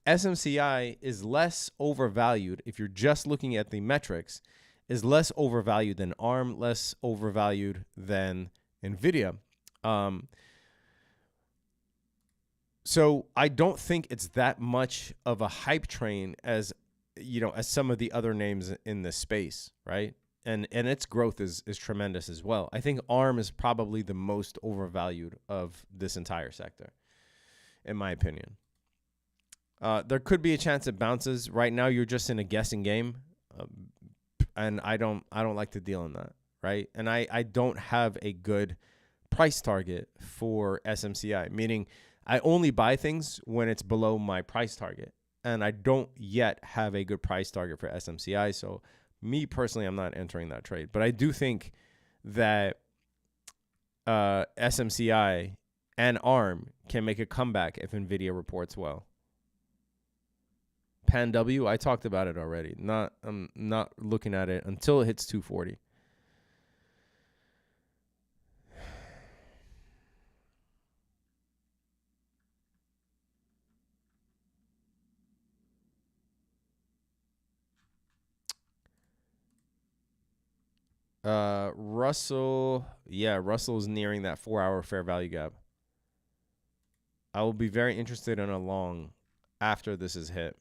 SMCI is less overvalued if you're just looking at the metrics, is less overvalued than ARM, less overvalued than NVIDIA. So I don't think it's that much of a hype train as, you know, as some of the other names in this space, right? And its growth is tremendous as well. I think ARM is probably the most overvalued of this entire sector, in my opinion. There could be a chance it bounces. Right now, you're just in a guessing game, and I don't like to deal in that, right? And I don't have a good price target for SMCI, meaning I only buy things when it's below my price target, and I don't yet have a good price target for SMCI. So me personally, I'm not entering that trade, but I do think that SMCI and ARM can make a comeback if NVIDIA reports well. Pan W, I talked about it already. I'm not looking at it until it hits 240. Russell is nearing that 4-hour fair value gap. I will be very interested in a long after this is hit.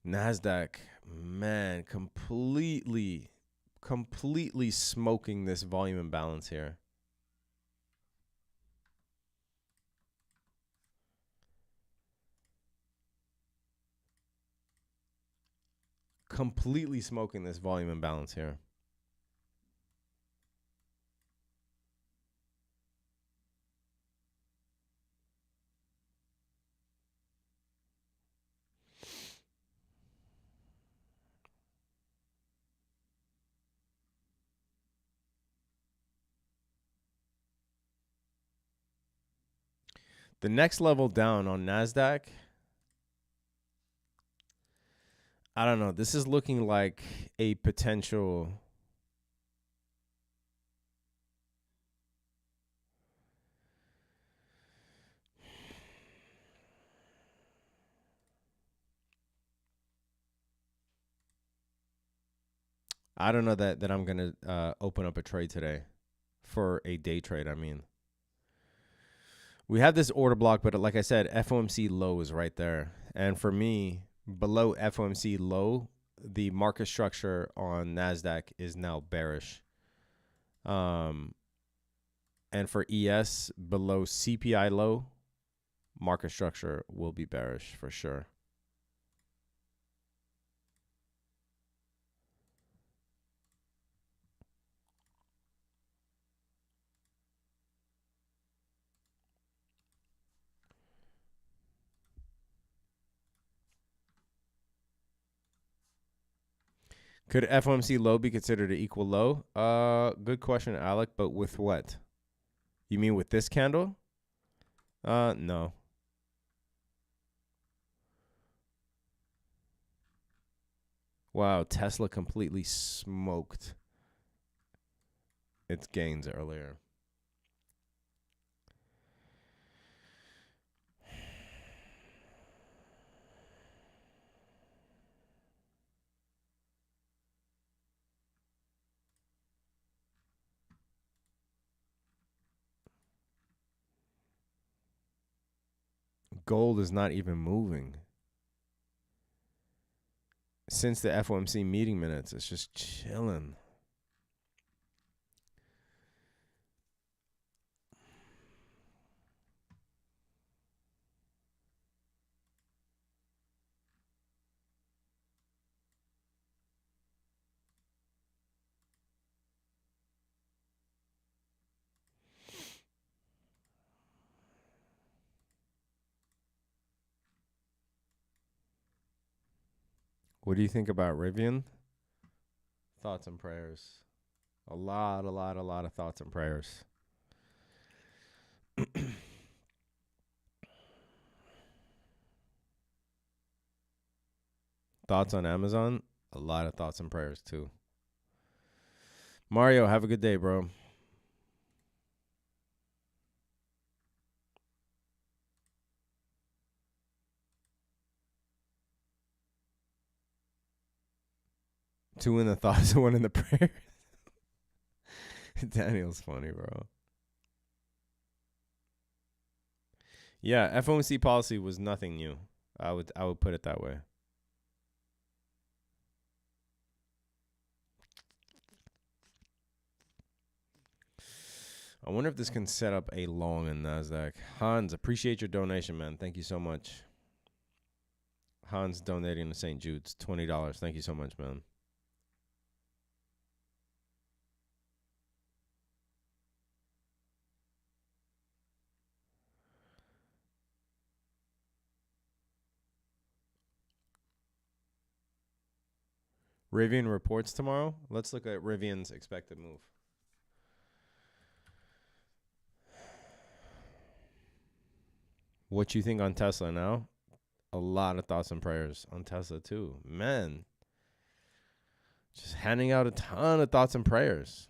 NASDAQ, man, completely smoking this volume imbalance here. Completely smoking this volume imbalance here. The next level down on NASDAQ, I don't know. This is looking like a potential. I don't know that I'm going to open up a trade today for a day trade, I mean. We have this order block, but like I said, FOMC low is right there. And for me, below FOMC low, the market structure on NASDAQ is now bearish. And for ES, below CPI low, market structure will be bearish for sure. Could FOMC low be considered an equal low? Good question, Alec. But with what? You mean with this candle? No. Wow, Tesla completely smoked its gains earlier. Gold is not even moving. Since the FOMC meeting minutes, it's just chilling. What do you think about Rivian? Thoughts and prayers. A lot of thoughts and prayers. Thoughts on Amazon? A lot of thoughts and prayers too. Mario, have a good day, bro. Two in the thoughts and one in the prayer. Daniel's funny, bro. Yeah, FOMC policy was nothing new. I would put it that way. I wonder if this can set up a long in NASDAQ. Hans, appreciate your donation, man. Thank you so much. Hans donating to St. Jude's, $20. Thank you so much, man. Rivian reports tomorrow. Let's look at Rivian's expected move. What you think on Tesla now? A lot of thoughts and prayers on Tesla too. Man, just handing out a ton of thoughts and prayers.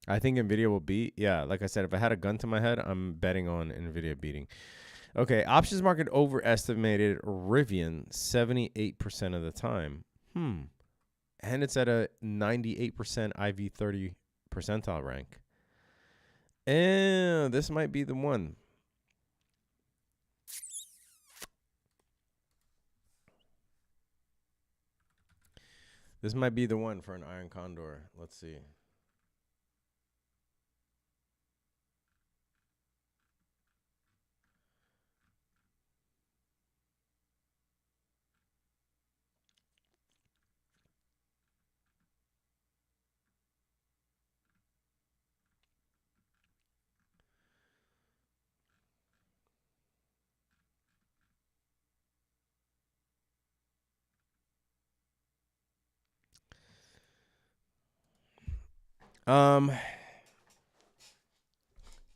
I think NVIDIA will beat. Yeah, like I said, if I had a gun to my head, I'm betting on NVIDIA beating. Okay, options market overestimated Rivian 78% of the time. And it's at a 98% IV30 percentile rank. And this might be the one. This might be the one for an iron condor. Let's see.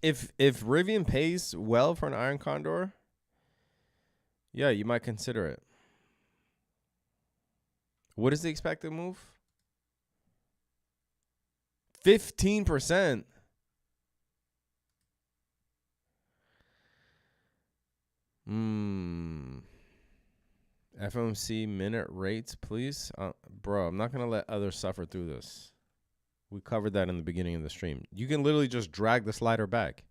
If Rivian pays well for an iron condor, yeah, you might consider it. What is the expected move? 15%. FOMC minute rates, please. Bro, I'm not going to let others suffer through this. We covered that in the beginning of the stream. You can literally just drag the slider back.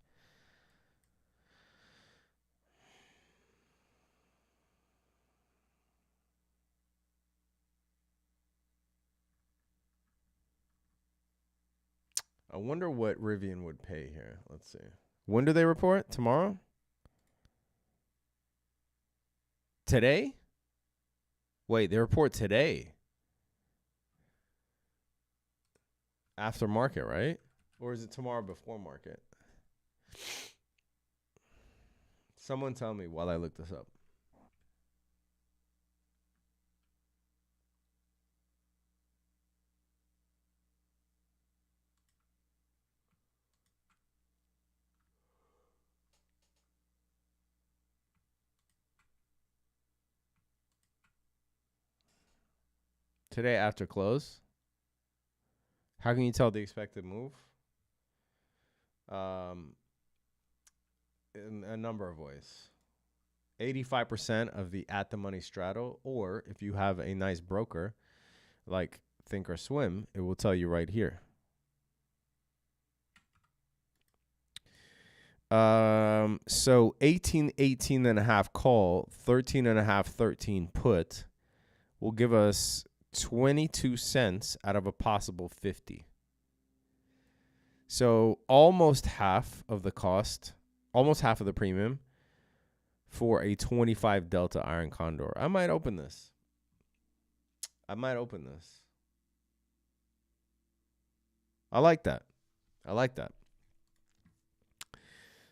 I wonder what Rivian would pay here. Let's see. When do they report? Tomorrow? Today? Wait, they report today. After market, right? Or is it tomorrow before market? Someone tell me while I look this up. Today after close. How can you tell the expected move? In a number of ways. 85% of the at the money straddle, or if you have a nice broker like Thinkorswim, it will tell you right here. So 18 and a half call, 13 and a half, 13 put will give us 22 cents out of a possible 50. So almost half of the cost, almost half of the premium for a 25 Delta Iron Condor. I might open this. I like that.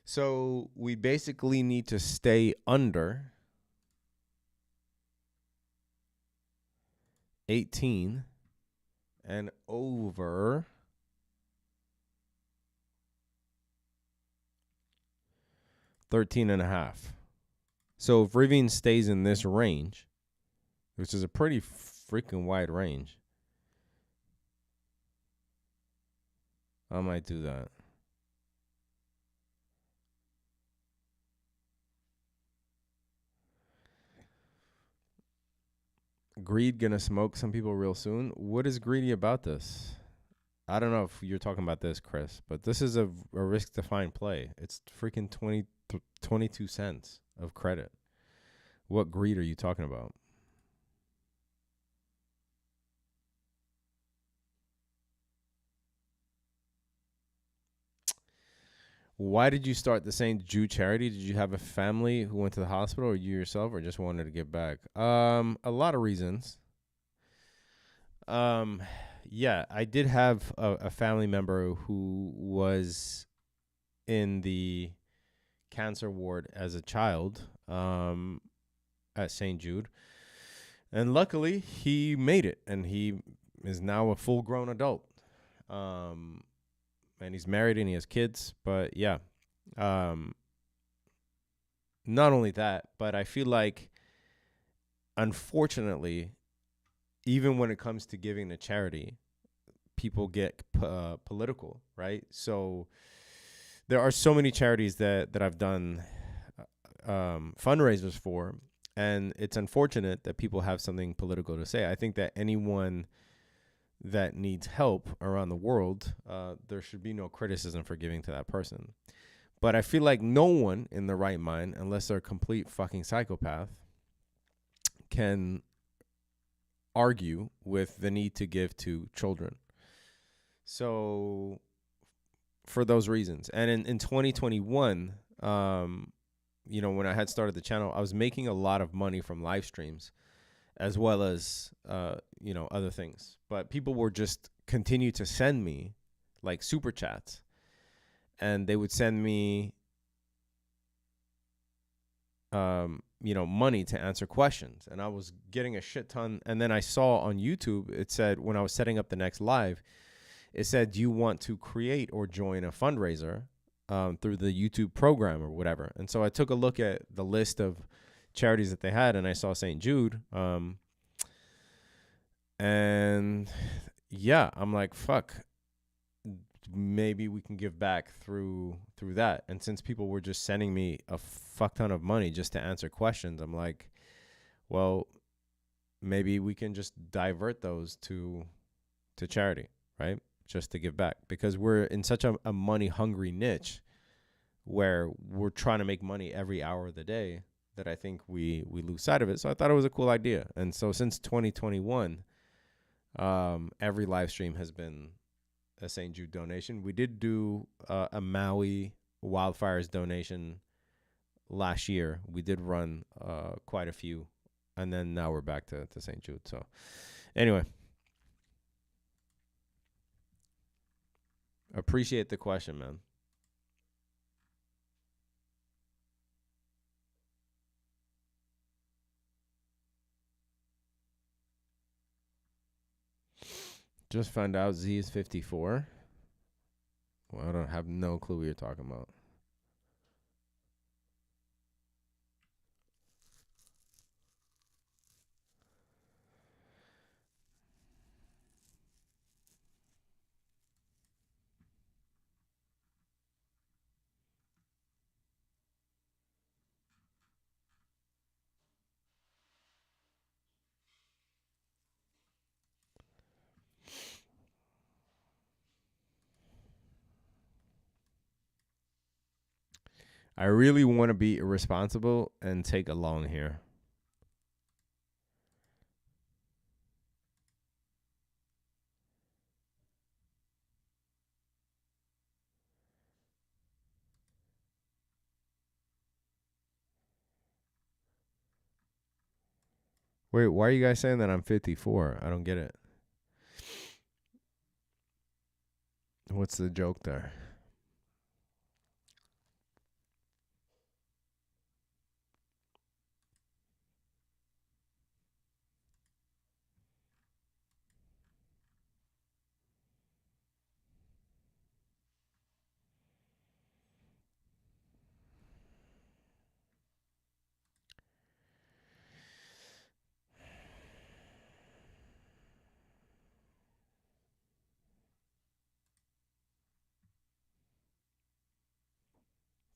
So we basically need to stay under 18 and over 13 and a half. So if Rivian stays in this range, which is a pretty freaking wide range, I might do that. Greed gonna smoke some people real soon. What is greedy about this? I don't know if you're talking about this, Chris, but this is a risk-defined play. It's freaking 22 cents of credit. What greed are you talking about? Why did you start the St. Jude charity? Did you have a family who went to the hospital, or you yourself, or just wanted to give back? A lot of reasons. Yeah, I did have a family member who was in the cancer ward as a child at St. Jude. And luckily, he made it, and he is now a full-grown adult. And he's married and he has kids. But yeah, not only that, but I feel like, unfortunately, even when it comes to giving to charity, people get political, right? So there are so many charities that I've done fundraisers for, and it's unfortunate that people have something political to say. I think that anyone that needs help around the world, there should be no criticism for giving to that person. But I feel like no one in the right mind, unless they're a complete fucking psychopath, can argue with the need to give to children. So for those reasons. And in 2021, when I had started the channel, I was making a lot of money from live streams, as well as, other things. But people were just continue to send me like super chats, and they would send me, money to answer questions. And I was getting a shit ton. And then I saw on YouTube, it said, when I was setting up the next live, it said, do you want to create or join a fundraiser through the YouTube program or whatever? And so I took a look at the list of charities that they had, and I saw St. Jude. And yeah, I'm like, fuck, maybe we can give back through that. And since people were just sending me a fuck ton of money just to answer questions, I'm like, well, maybe we can just divert those to charity, right? just to give back, because we're in such a money hungry niche where we're trying to make money every hour of the day that I think we lose sight of it. So I thought it was a cool idea. And so since 2021, every live stream has been a St. Jude donation. We did do a Maui wildfires donation last year. We did run quite a few, and then now we're back to St. Jude. So anyway, appreciate the question, man. Just found out Z is 54. Well, I don't have no clue what you're talking about. I really want to be irresponsible and take a long here. Wait, why are you guys saying that I'm 54? I don't get it. What's the joke there?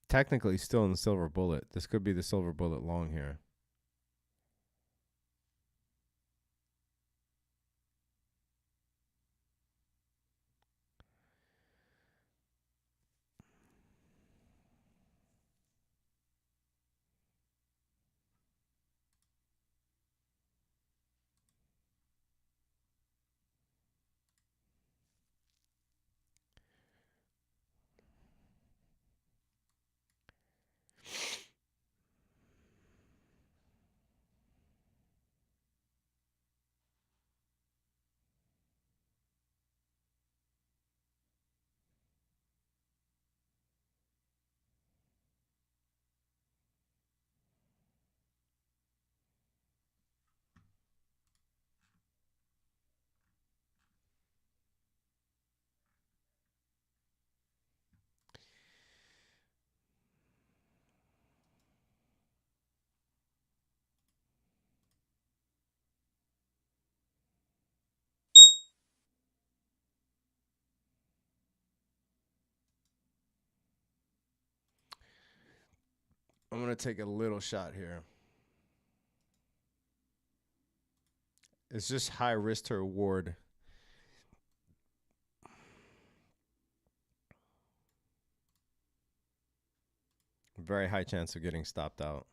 Technically still in the silver bullet. This could be the silver bullet long here. I'm going to take a little shot here. It's just high risk to reward. Very high chance of getting stopped out.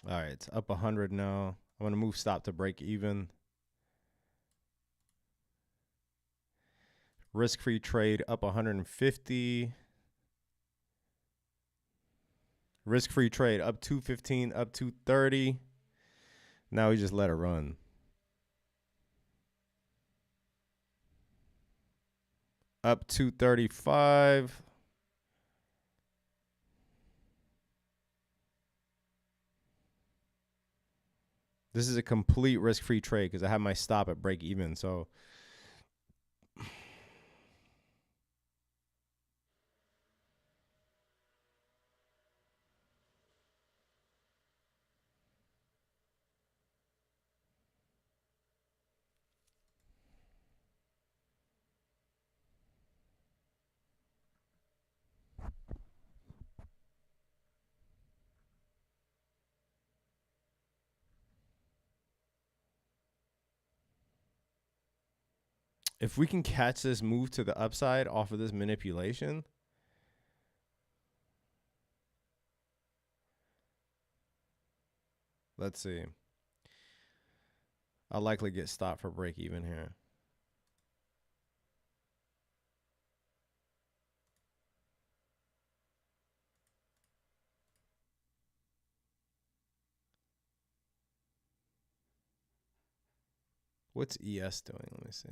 All right, it's up 100 now. I'm going to move stop to break even. Risk-free trade up 150. Risk-free trade up 215, up 230. Now we just let it run. Up 235. This is a complete risk-free trade because I have my stop at break even. So if we can catch this move to the upside off of this manipulation, let's see. I'll likely get stopped for break even here. What's ES doing? Let me see.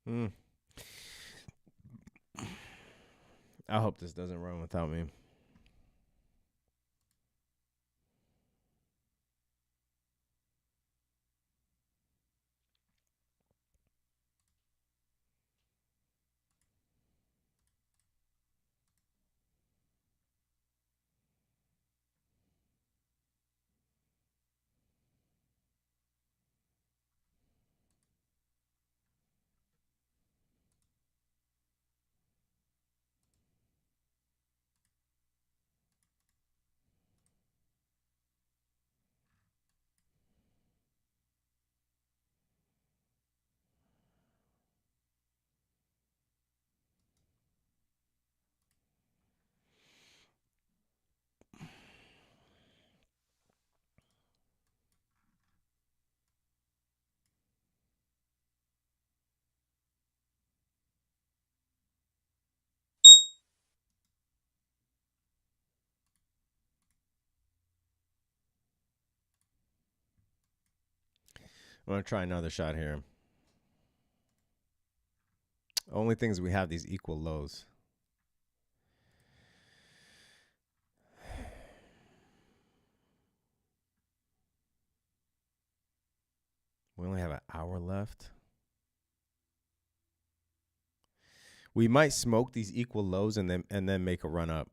Hmm. I hope this doesn't run without me. I'm going to try another shot here. Only things we have these equal lows. We only have an hour left. We might smoke these equal lows and then make a run up.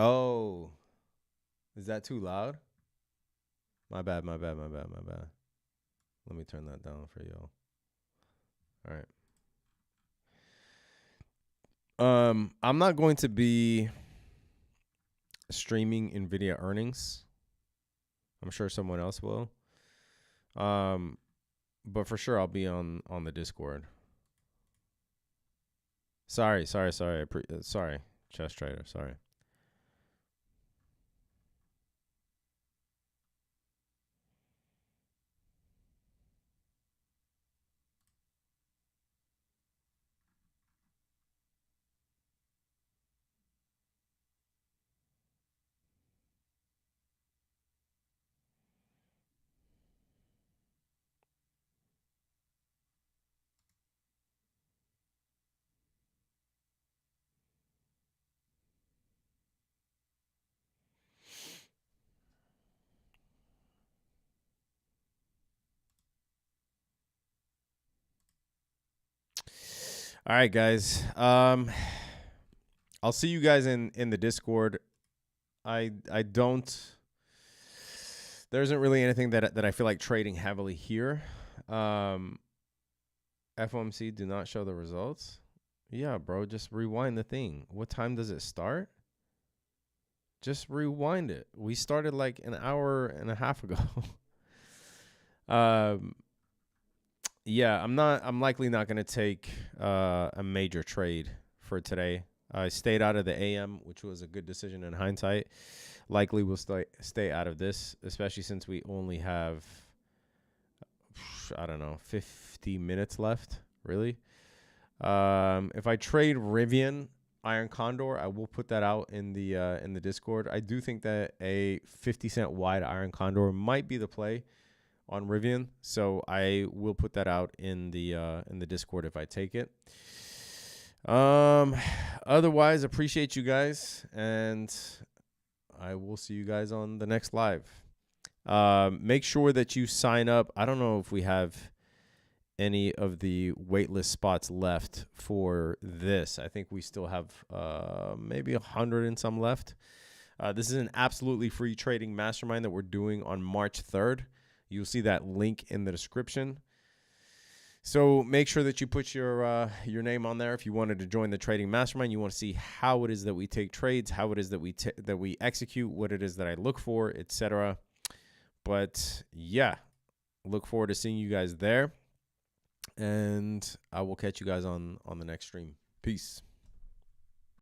Oh, is that too loud? My bad, my bad, my bad, my bad. Let me turn that down for y'all. All right. I'm not going to be streaming NVIDIA earnings. I'm sure someone else will. But for sure I'll be on the Discord. Sorry, sorry, Chess Trader, sorry. All right, guys. I'll see you guys in the Discord. I don't. There isn't really anything that I feel like trading heavily here. FOMC do not show the results. Yeah, bro, just rewind the thing. What time does it start? Just rewind it. We started like an hour and a half ago. Yeah, I'm likely not going to take a major trade for today. I stayed out of the AM, which was a good decision in hindsight. Likely will stay out of this, especially since we only have, I don't know, 50 minutes left, really. If I trade Rivian Iron Condor, I will put that out in the Discord. I do think that a 50-cent wide Iron Condor might be the play on Rivian, so I will put that out in the Discord if I take it. Otherwise, appreciate you guys, and I will see you guys on the next live. Make sure that you sign up. I don't know if we have any of the waitlist spots left for this. I think we still have maybe 100 and some left. This is an absolutely free trading mastermind that we're doing on March 3rd. You'll see that link in the description. So make sure that you put your name on there if you wanted to join the trading mastermind. You want to see how it is that we take trades, how it is that we execute, what it is that I look for, etc. But yeah, look forward to seeing you guys there, and I will catch you guys on the next stream. Peace.